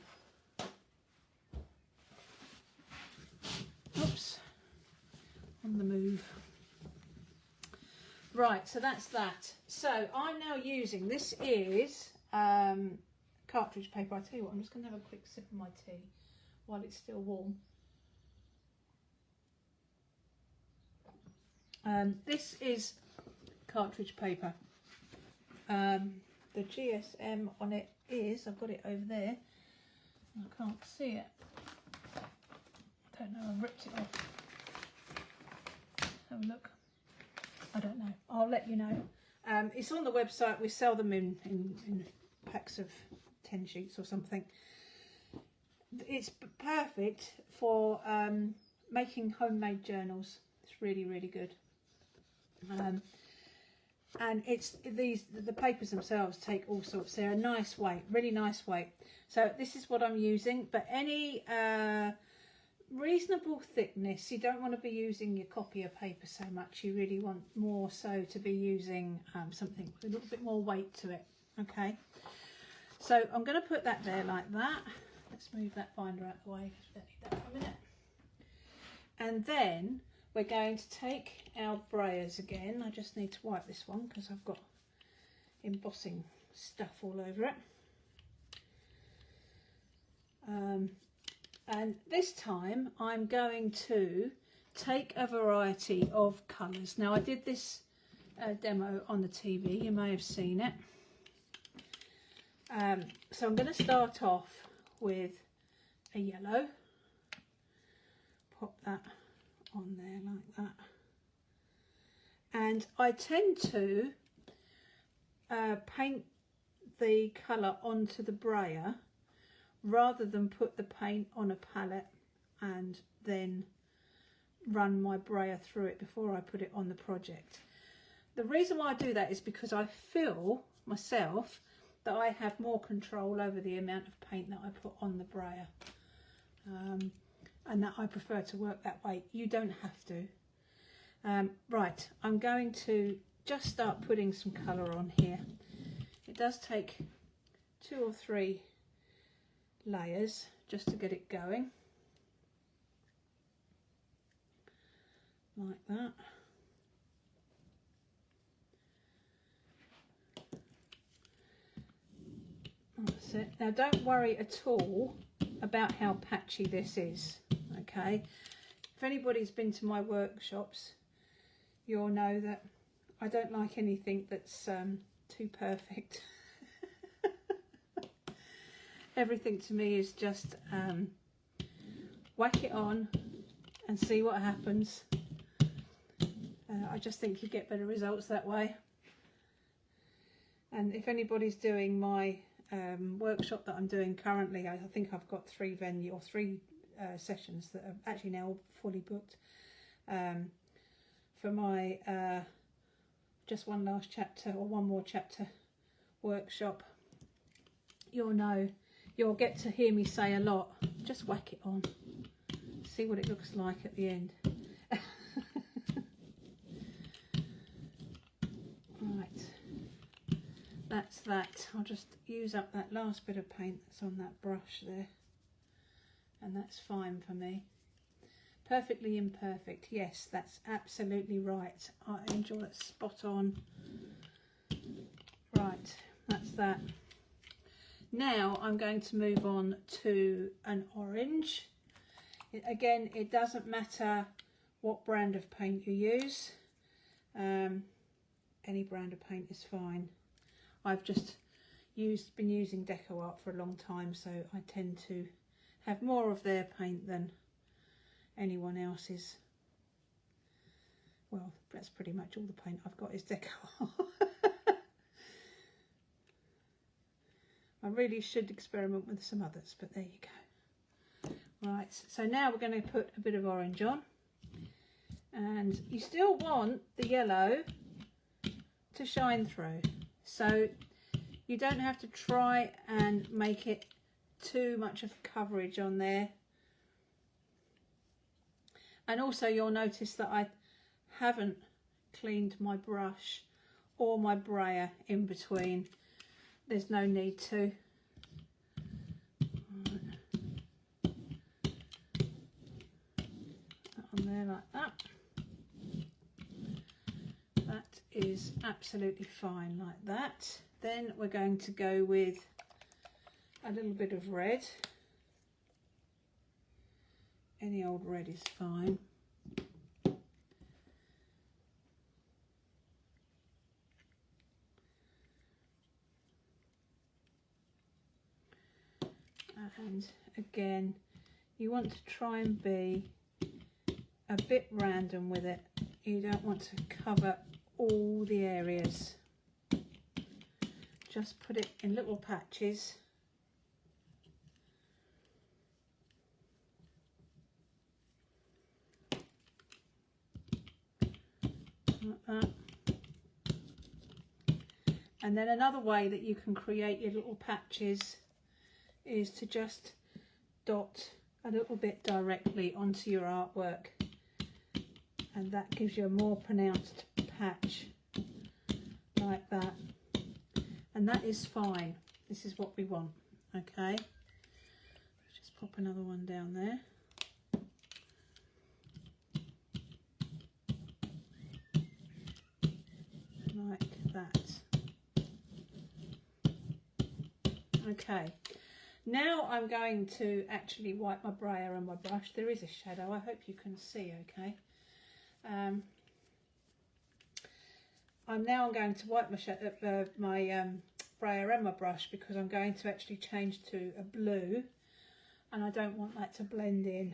Oops, on the move. Right, so that's that. So I'm now using, this is cartridge paper. I tell you what, I'm just going to have a quick sip of my tea while it's still warm. This is cartridge paper. The GSM on it is, I've got it over there, I can't see it. Don't know, I ripped it off. Have a look. I don't know, I'll let you know. It's on the website. We sell them in packs of 10 sheets or something. It's perfect for making homemade journals. It's really, really good. And it's the papers themselves take all sorts. They're a nice weight, really nice weight. So this is what I'm using, but any reasonable thickness. You don't want to be using your copier paper so much. You really want more so to be using something with a little bit more weight to it. Okay, so I'm going to put that there like that. Let's move that binder out of the way. Don't need that for a minute. And then we're going to take our brayers again. I just need to wipe this one because I've got embossing stuff all over it. And this time I'm going to take a variety of colours. Now I did this demo on the TV, you may have seen it. So I'm going to start off with a yellow. Pop that on there like that. And I tend to paint the colour onto the brayer rather than put the paint on a palette and then run my brayer through it before I put it on the project. The reason why I do that is because I feel myself that I have more control over the amount of paint that I put on the brayer, and that I prefer to work that way. You don't have to. Right, I'm going to just start putting some colour on here. It does take 2 or 3 layers just to get it going, like that. That's it. Now don't worry at all about how patchy this is, okay? If anybody's been to my workshops, you'll know that I don't like anything that's too perfect. Everything to me is just whack it on and see what happens. I just think you get better results that way. And if anybody's doing my workshop that I'm doing currently, I think I've got 3 sessions that are actually now fully booked for my just one last chapter or one more chapter workshop. You'll get to hear me say a lot, just whack it on, see what it looks like at the end. Right, that's that. I'll just use up that last bit of paint that's on that brush there, and that's fine for me. Perfectly imperfect, yes, that's absolutely right. I enjoy it, spot on. Right, that's that. Now I'm going to move on to an orange. Again, it doesn't matter what brand of paint you use. Any brand of paint is fine. I've just been using Deco Art for a long time, so I tend to have more of their paint than anyone else's. well, that's pretty much all the paint I've got is deco. I really should experiment with some others, but there you go. Right, so now we're going to put a bit of orange on, and you still want the yellow to shine through, so you don't have to try and make it too much of coverage on there. And also you'll notice that I haven't cleaned my brush or my brayer in between. There's no need to. That on there like that. That is absolutely fine like that. Then we're going to go with a little bit of red. Any old red is fine. And again, you want to try and be a bit random with it. You don't want to cover all the areas. Just put it in little patches. Like that. And then another way that you can create your little patches is to just dot a little bit directly onto your artwork, and that gives you a more pronounced patch like that, and that is fine. This is what we want. Okay, let's just pop another one down there. Like that. Okay, now I'm going to actually wipe my brayer and my brush. There is a shadow, I hope you can see okay. I'm now going to wipe my brayer and my brush, because I'm going to actually change to a blue, and I don't want that to blend in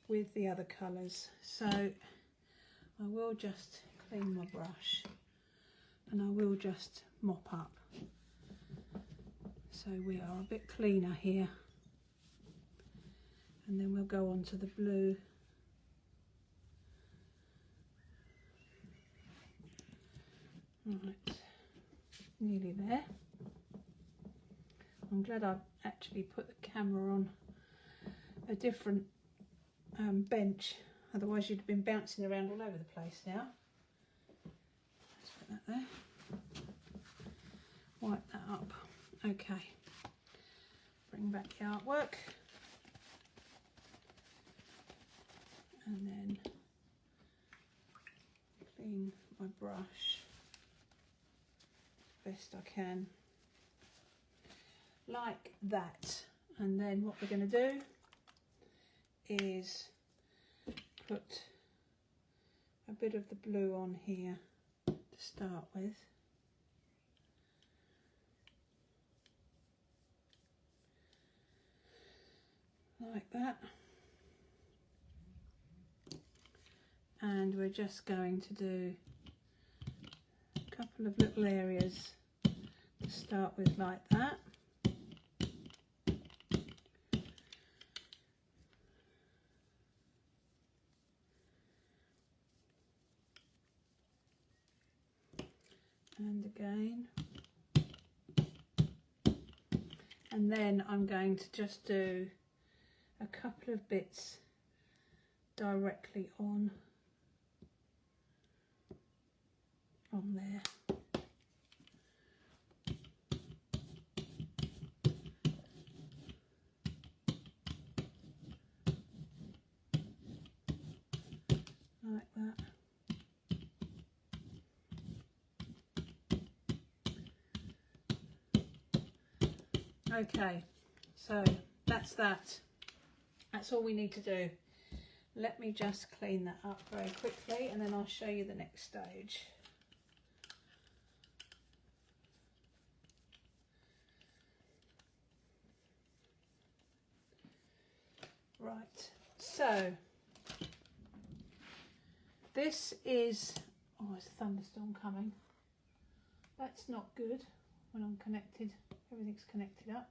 with the other colours. So I will just clean my brush and I will just mop up. So we are a bit cleaner here, and then we'll go on to the blue. Right, nearly there. I'm glad I've actually put the camera on a different bench, otherwise you'd have been bouncing around all over the place now. Let's put that there. Wipe that up. Okay, bring back the artwork, and then clean my brush best I can, like that. And then what we're going to do is put a bit of the blue on here to start with. Like that, and we're just going to do a couple of little areas to start with like that. And again, and then I'm going to just do a couple of bits directly on there. Like that. Okay, so that's that. That's all we need to do. Let me just clean that up very quickly, and then I'll show you the next stage. Right, so This is, oh, there's a thunderstorm coming. That's not good when I'm connected. Everything's connected up.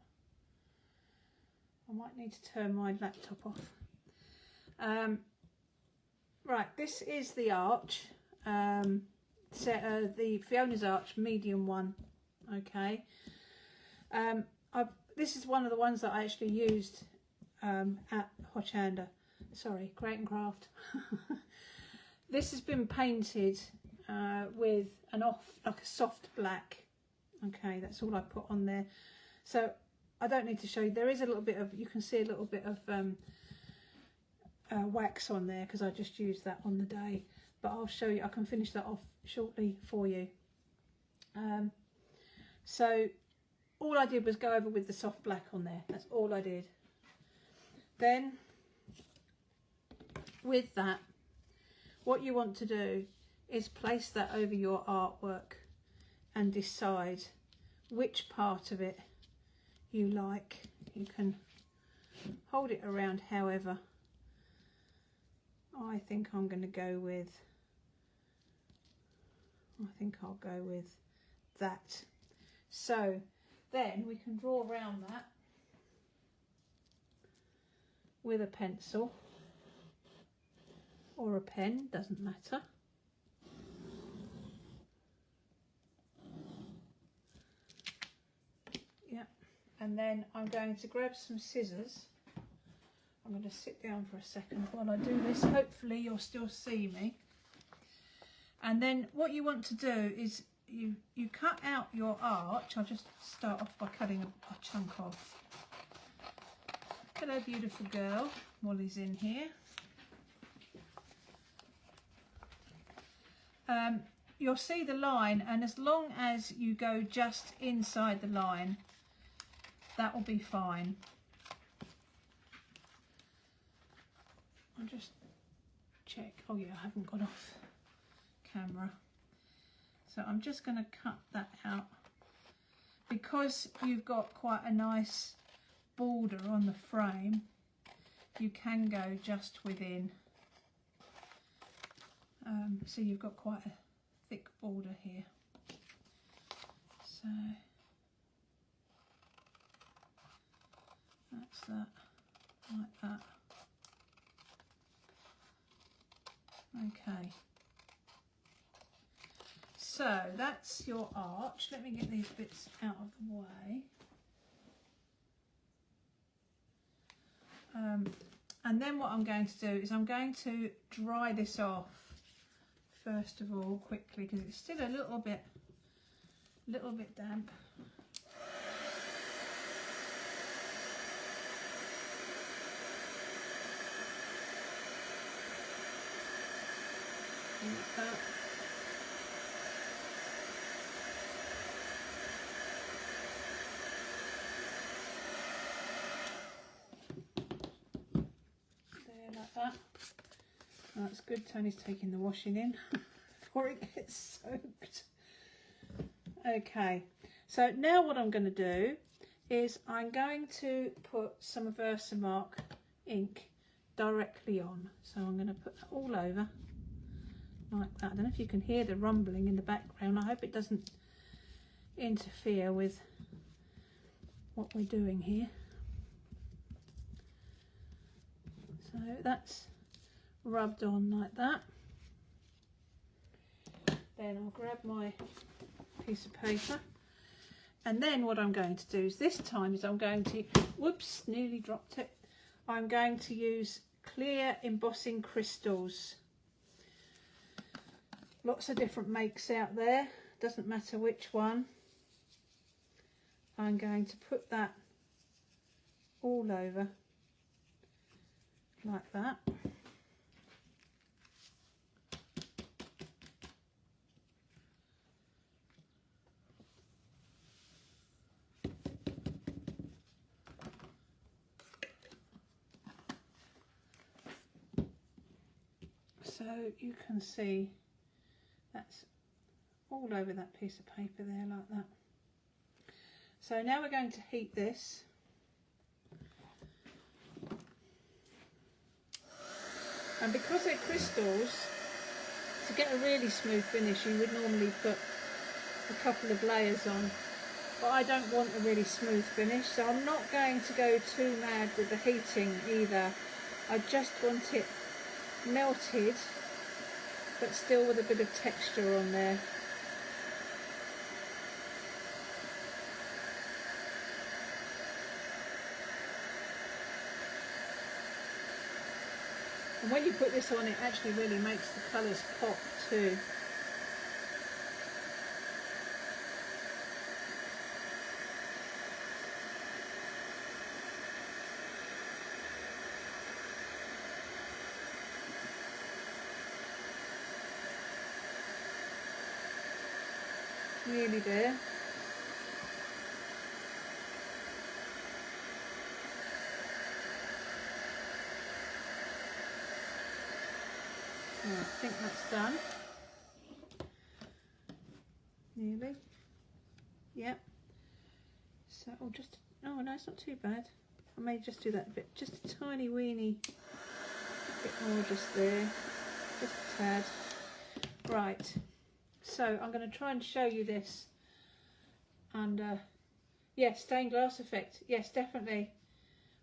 I might need to turn my laptop off. Right, this is the arch. The Fiona's arch, medium one. Okay. This is one of the ones that I actually used at Hochanda. Sorry, Create and Craft. This has been painted with like a soft black. Okay, that's all I put on there. So I don't need to show you. There is a little bit of, you can see a little bit of wax on there because I just used that on the day. But I'll show you, I can finish that off shortly for you. So all I did was go over with the soft black on there. That's all I did. Then with that, what you want to do is place that over your artwork and decide which part of it you like. You can hold it around however. I think I'm going to go with, I'll go with that. So then we can draw around that with a pencil or a pen, doesn't matter. Yeah, and then I'm going to grab some scissors. I'm going to sit down for a second while I do this. Hopefully you'll still see me. And then what you want to do is you cut out your arch. I'll just start off by cutting a chunk off. Hello, beautiful girl. Molly's in here. You'll see the line, and as long as you go just inside the line, that will be fine. I'll just check. Oh yeah, I haven't got off camera. So I'm just going to cut that out. Because you've got quite a nice border on the frame, you can go just within. So you've got quite a thick border here. So that's that, like that. Okay. So that's your arch. Let me get these bits out of the way. And then what I'm going to do is I'm going to dry this off first of all quickly because it's still a little bit damp. Like that. That. Oh, that's good. Tony's taking the washing in before it gets soaked. Okay, so now what I'm going to do is I'm going to put some Versamark ink directly on. So I'm going to put that all over like that. I don't know if you can hear the rumbling in the background. I hope it doesn't interfere with what we're doing here. So that's rubbed on like that. Then I'll grab my piece of paper, and then what I'm going to do is this time is I'm going to, whoops, nearly dropped it. I'm going to use clear embossing crystals. Lots of different makes out there, doesn't matter which one. I'm going to put that all over like that. So you can see that's all over that piece of paper there like that. So now we're going to heat this. And because they're crystals, To get a really smooth finish, you would normally put a couple of layers on, but I don't want a really smooth finish, so I'm not going to go too mad with the heating either. I just want it melted, but still with a bit of texture on there. And when you put this on, it actually really makes the colours pop too. Nearly there. I think that's done. Nearly. Yep. So, oh, just, oh no, it's not too bad. I may just do that a bit, just a tiny weeny bit more just there, just a tad. Right. So I'm going to try and show you this. And yes, stained glass effect. Yes, definitely,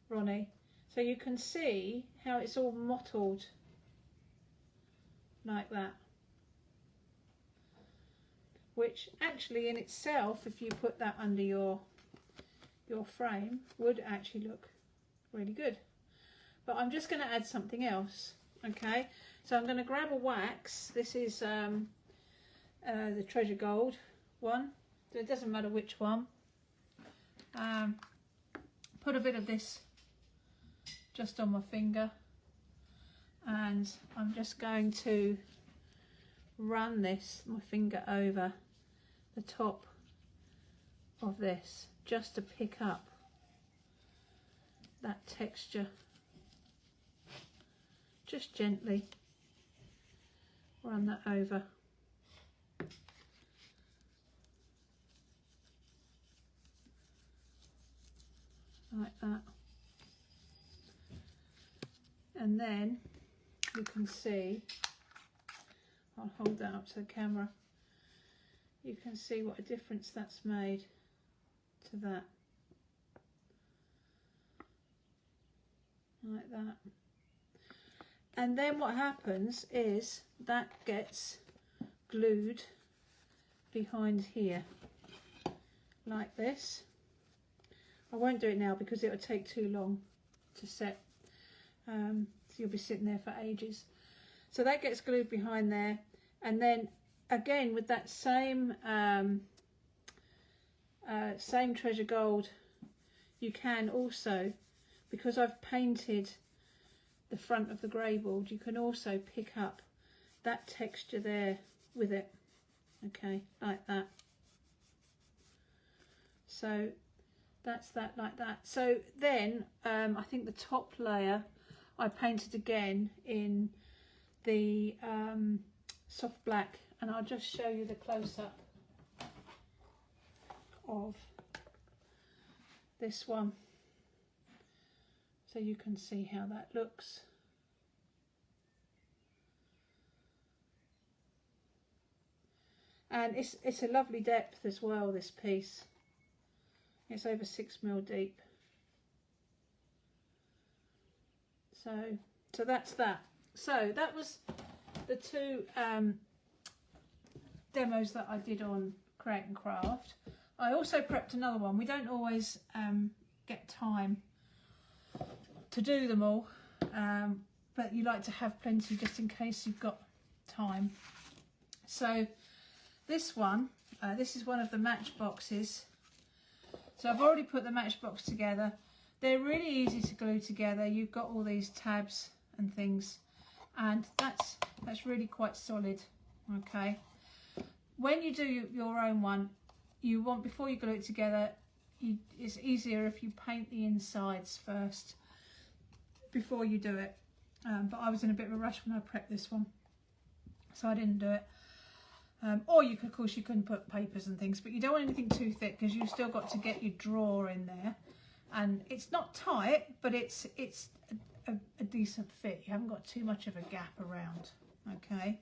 Ronnie. So you can see how it's all mottled. Like that, which actually in itself, if you put that under your frame, would actually look really good. But I'm just going to add something else. Okay, so I'm going to grab a wax. This is the Treasure Gold one, so it doesn't matter which one. Put a bit of this just on my finger, and I'm just going to run my finger over the top of this just to pick up that texture. Just gently run that over. Like that. And then you can see, I'll hold that up to the camera, you can see what a difference that's made to that. Like that. And then what happens is that gets glued behind here, like this. I won't do it now because it will take too long to set. So you'll be sitting there for ages. So that gets glued behind there, and then again with that same same Treasure Gold, you can also, because I've painted the front of the grey board, you can also pick up that texture there with it. Okay, like that. So that's that, like that. So then I think the top layer I painted again in the soft black, and I'll just show you the close-up of this one so you can see how that looks. And it's a lovely depth as well, this piece. It's over 6mm deep. So that's that. So that was the two demos that I did on Create and Craft. I also prepped another one. We don't always get time to do them all, but you like to have plenty just in case you've got time. So this one, this is one of the matchboxes. So I've already put the matchbox together. They're really easy to glue together. You've got all these tabs and things, and that's really quite solid. Okay, when you do your own one, you want, before you glue it together, it's easier if you paint the insides first before you do it. But I was in a bit of a rush when I prepped this one, so I didn't do it. Or you could, of course, you can put papers and things, but you don't want anything too thick because you've still got to get your drawer in there, and it's not tight, but it's a decent fit. You haven't got too much of a gap around. Okay,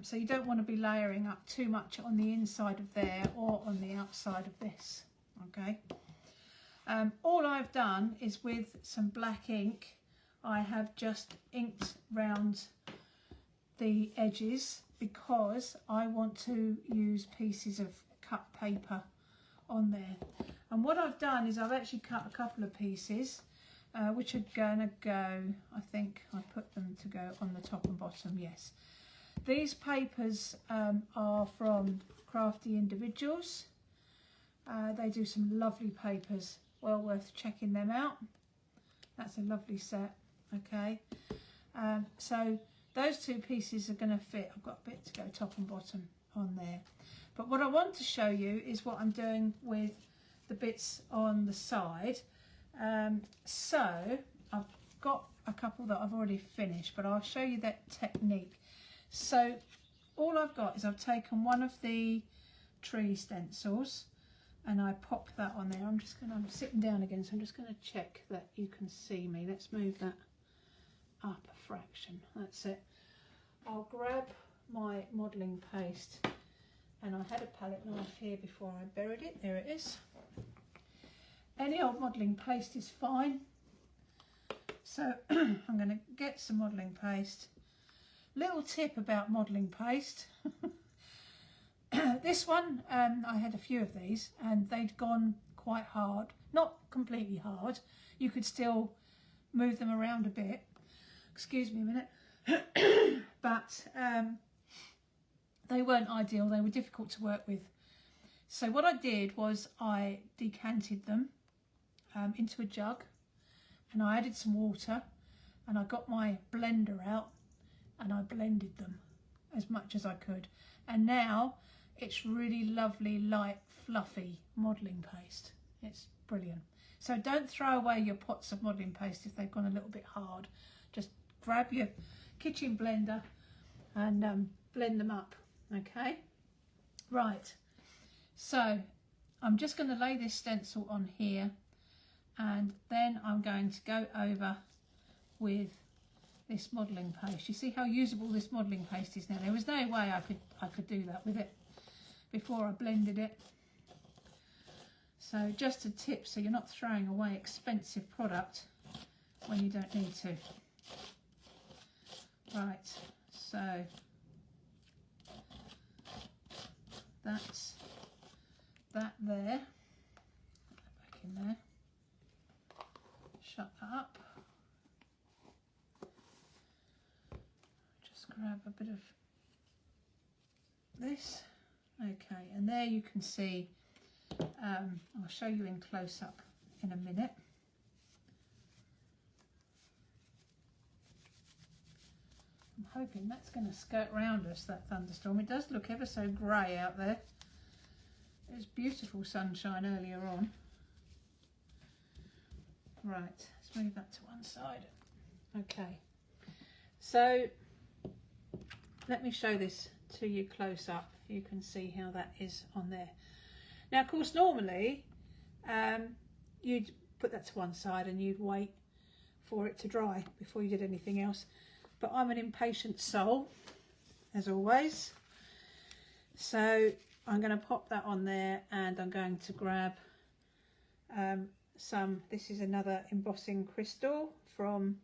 So you don't want to be layering up too much on the inside of there or on the outside of this. Okay. All I've done is with some black ink, I have just inked round the edges because I want to use pieces of cut paper on there. And what I've done is I've actually cut a couple of pieces which are gonna go, I think I put them to go on the top and bottom, yes. These papers are from Crafty Individuals. They do some lovely papers, well worth checking them out. That's a lovely set, okay. So those two pieces are going to fit. I've got a bit to go top and bottom on there. But what I want to show you is what I'm doing with the bits on the side. So I've got a couple that I've already finished, but I'll show you that technique. So all I've got is I've taken one of the tree stencils and I pop that on there. I'm sitting down again, so I'm just going to check that you can see me. Let's move that up a fraction. That's it. I'll grab my modelling paste, and I had a palette knife here before I buried it. There it is. Any old modelling paste is fine. So I'm going to get some modelling paste. Little tip about modelling paste. This one, I had a few of these and they'd gone quite hard. Not completely hard. You could still move them around a bit. Excuse me a minute. But they weren't ideal. They were difficult to work with. So what I did was I decanted them into a jug, and I added some water, and I got my blender out and I blended them as much as I could. And now it's really lovely, light, fluffy modelling paste. It's brilliant. So don't throw away your pots of modelling paste if they've gone a little bit hard. Just grab your kitchen blender and blend them up, okay? Right, so I'm just going to lay this stencil on here, and then I'm going to go over with this modelling paste. You see how usable this modelling paste is now? There was no way I could do that with it before I blended it. So just a tip, so you're not throwing away expensive product when you don't need to. Right, so that's that there. Put that back in there. Shut that up. Just grab a bit of this. Okay, and there you can see, I'll show you in close up in a minute. I'm hoping that's going to skirt round us, that thunderstorm. It does look ever so grey out there. It was beautiful sunshine earlier on. Right, let's move that to one side. Okay, so let me show this to you close up. You can see how that is on there. Now, of course, normally you'd put that to one side and you'd wait for it to dry before you did anything else. But I'm an impatient soul, as always. So I'm going to pop that on there, and I'm going to grab some, this is another embossing crystal from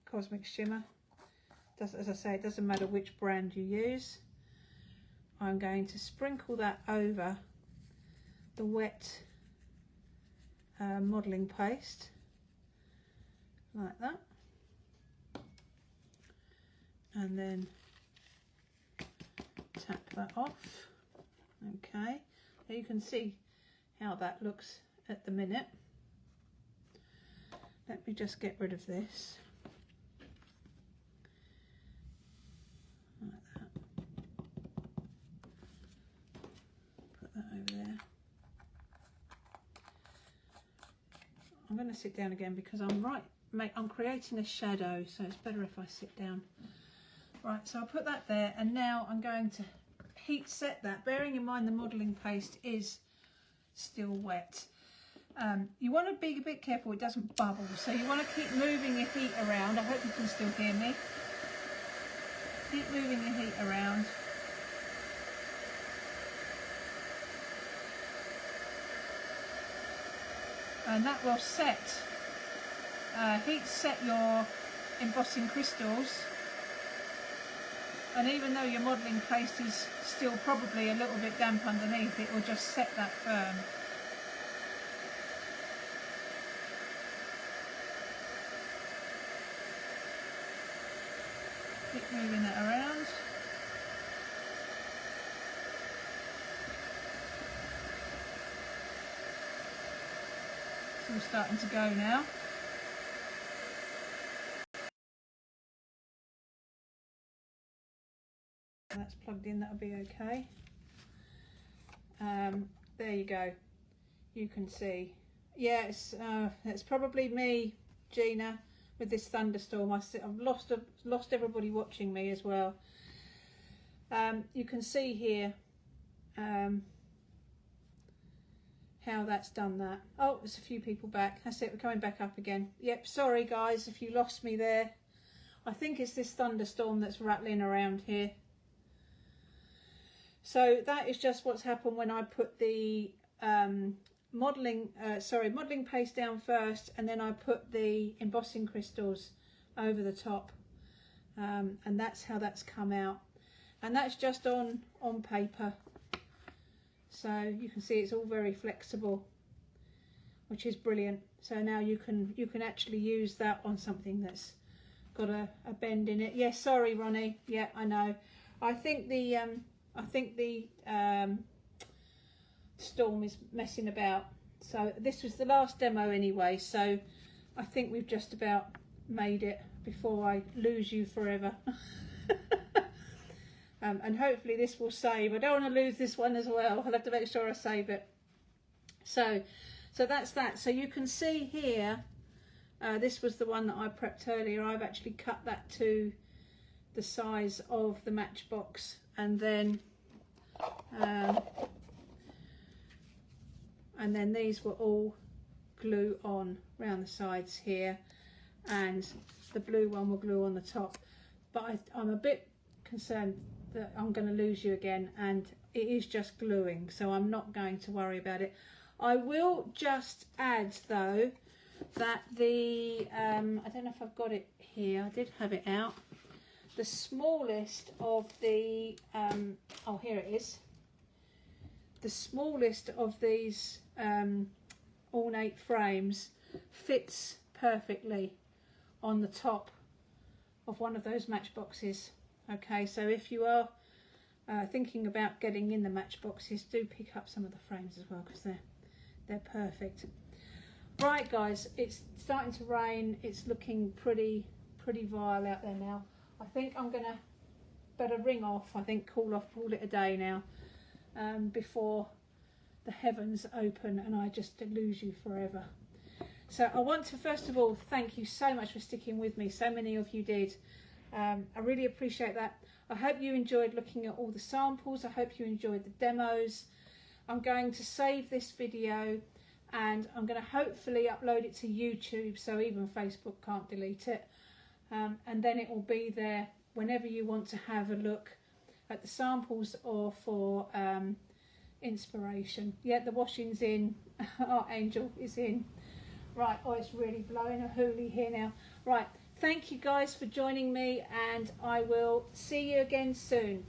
Cosmic Shimmer. As I say, it doesn't matter which brand you use. I'm going to sprinkle that over the wet modelling paste, like that. And then tap that off. Okay, so you can see how that looks at the minute. Let me just get rid of this. Like that. Put that over there. I'm going to sit down again because I'm creating a shadow, so it's better if I sit down. Right, so I'll put that there, and now I'm going to heat set that, bearing in mind the modelling paste is still wet. You want to be a bit careful it doesn't bubble, so you want to keep moving your heat around. I hope you can still hear me. Keep moving the heat around. And that will heat set your embossing crystals. And even though your modelling paste is still probably a little bit damp underneath, it will just set that firm. Keep moving that around. It's all starting to go now. That's plugged in, that'll be okay. There you go. You can see. Yeah, it's probably me, Gina, with this thunderstorm. I've lost everybody watching me as well. You can see here how that's done that. Oh, there's a few people back. That's it, we're coming back up again. Yep, sorry guys if you lost me there. I think it's this thunderstorm that's rattling around here. So that is just what's happened when I put the modelling paste down first, and then I put the embossing crystals over the top, and that's how that's come out. And that's just on paper, so you can see it's all very flexible, which is brilliant. So now you can actually use that on something that's got a bend in it. Yeah, sorry Ronnie. Yeah, I know. I think the storm is messing about. So this was the last demo anyway, so I think we've just about made it before I lose you forever. And hopefully this will save. I don't want to lose this one as well. I'll have to make sure I save it. So that's that. So you can see here, this was the one that I prepped earlier. I've actually cut that to the size of the matchbox, and then these were all glue on around the sides here, and the blue one will glue on the top. But I'm a bit concerned that I'm going to lose you again, and it is just gluing, so I'm not going to worry about it. I will just add though that the I don't know if I've got it here, I did have it out, the smallest of the oh, here it is. The smallest of these ornate frames fits perfectly on the top of one of those matchboxes. Okay, so if you are thinking about getting in the matchboxes, do pick up some of the frames as well, because they're perfect. Right guys, it's starting to rain. It's looking pretty vile out there now. I think I'm gonna better ring off. I think call it a day now, before the heavens open and I just lose you forever. So I want to first of all thank you so much for sticking with me. So many of you did. I really appreciate that. I hope you enjoyed looking at all the samples. I hope you enjoyed the demos. I'm going to save this video and I'm going to hopefully upload it to YouTube, so even Facebook can't delete it. And then it will be there whenever you want to have a look at the samples or for inspiration. Yeah, the washing's in. Our angel is in. Right, oh, it's really blowing a hoolie here now. Right, thank you guys for joining me, and I will see you again soon.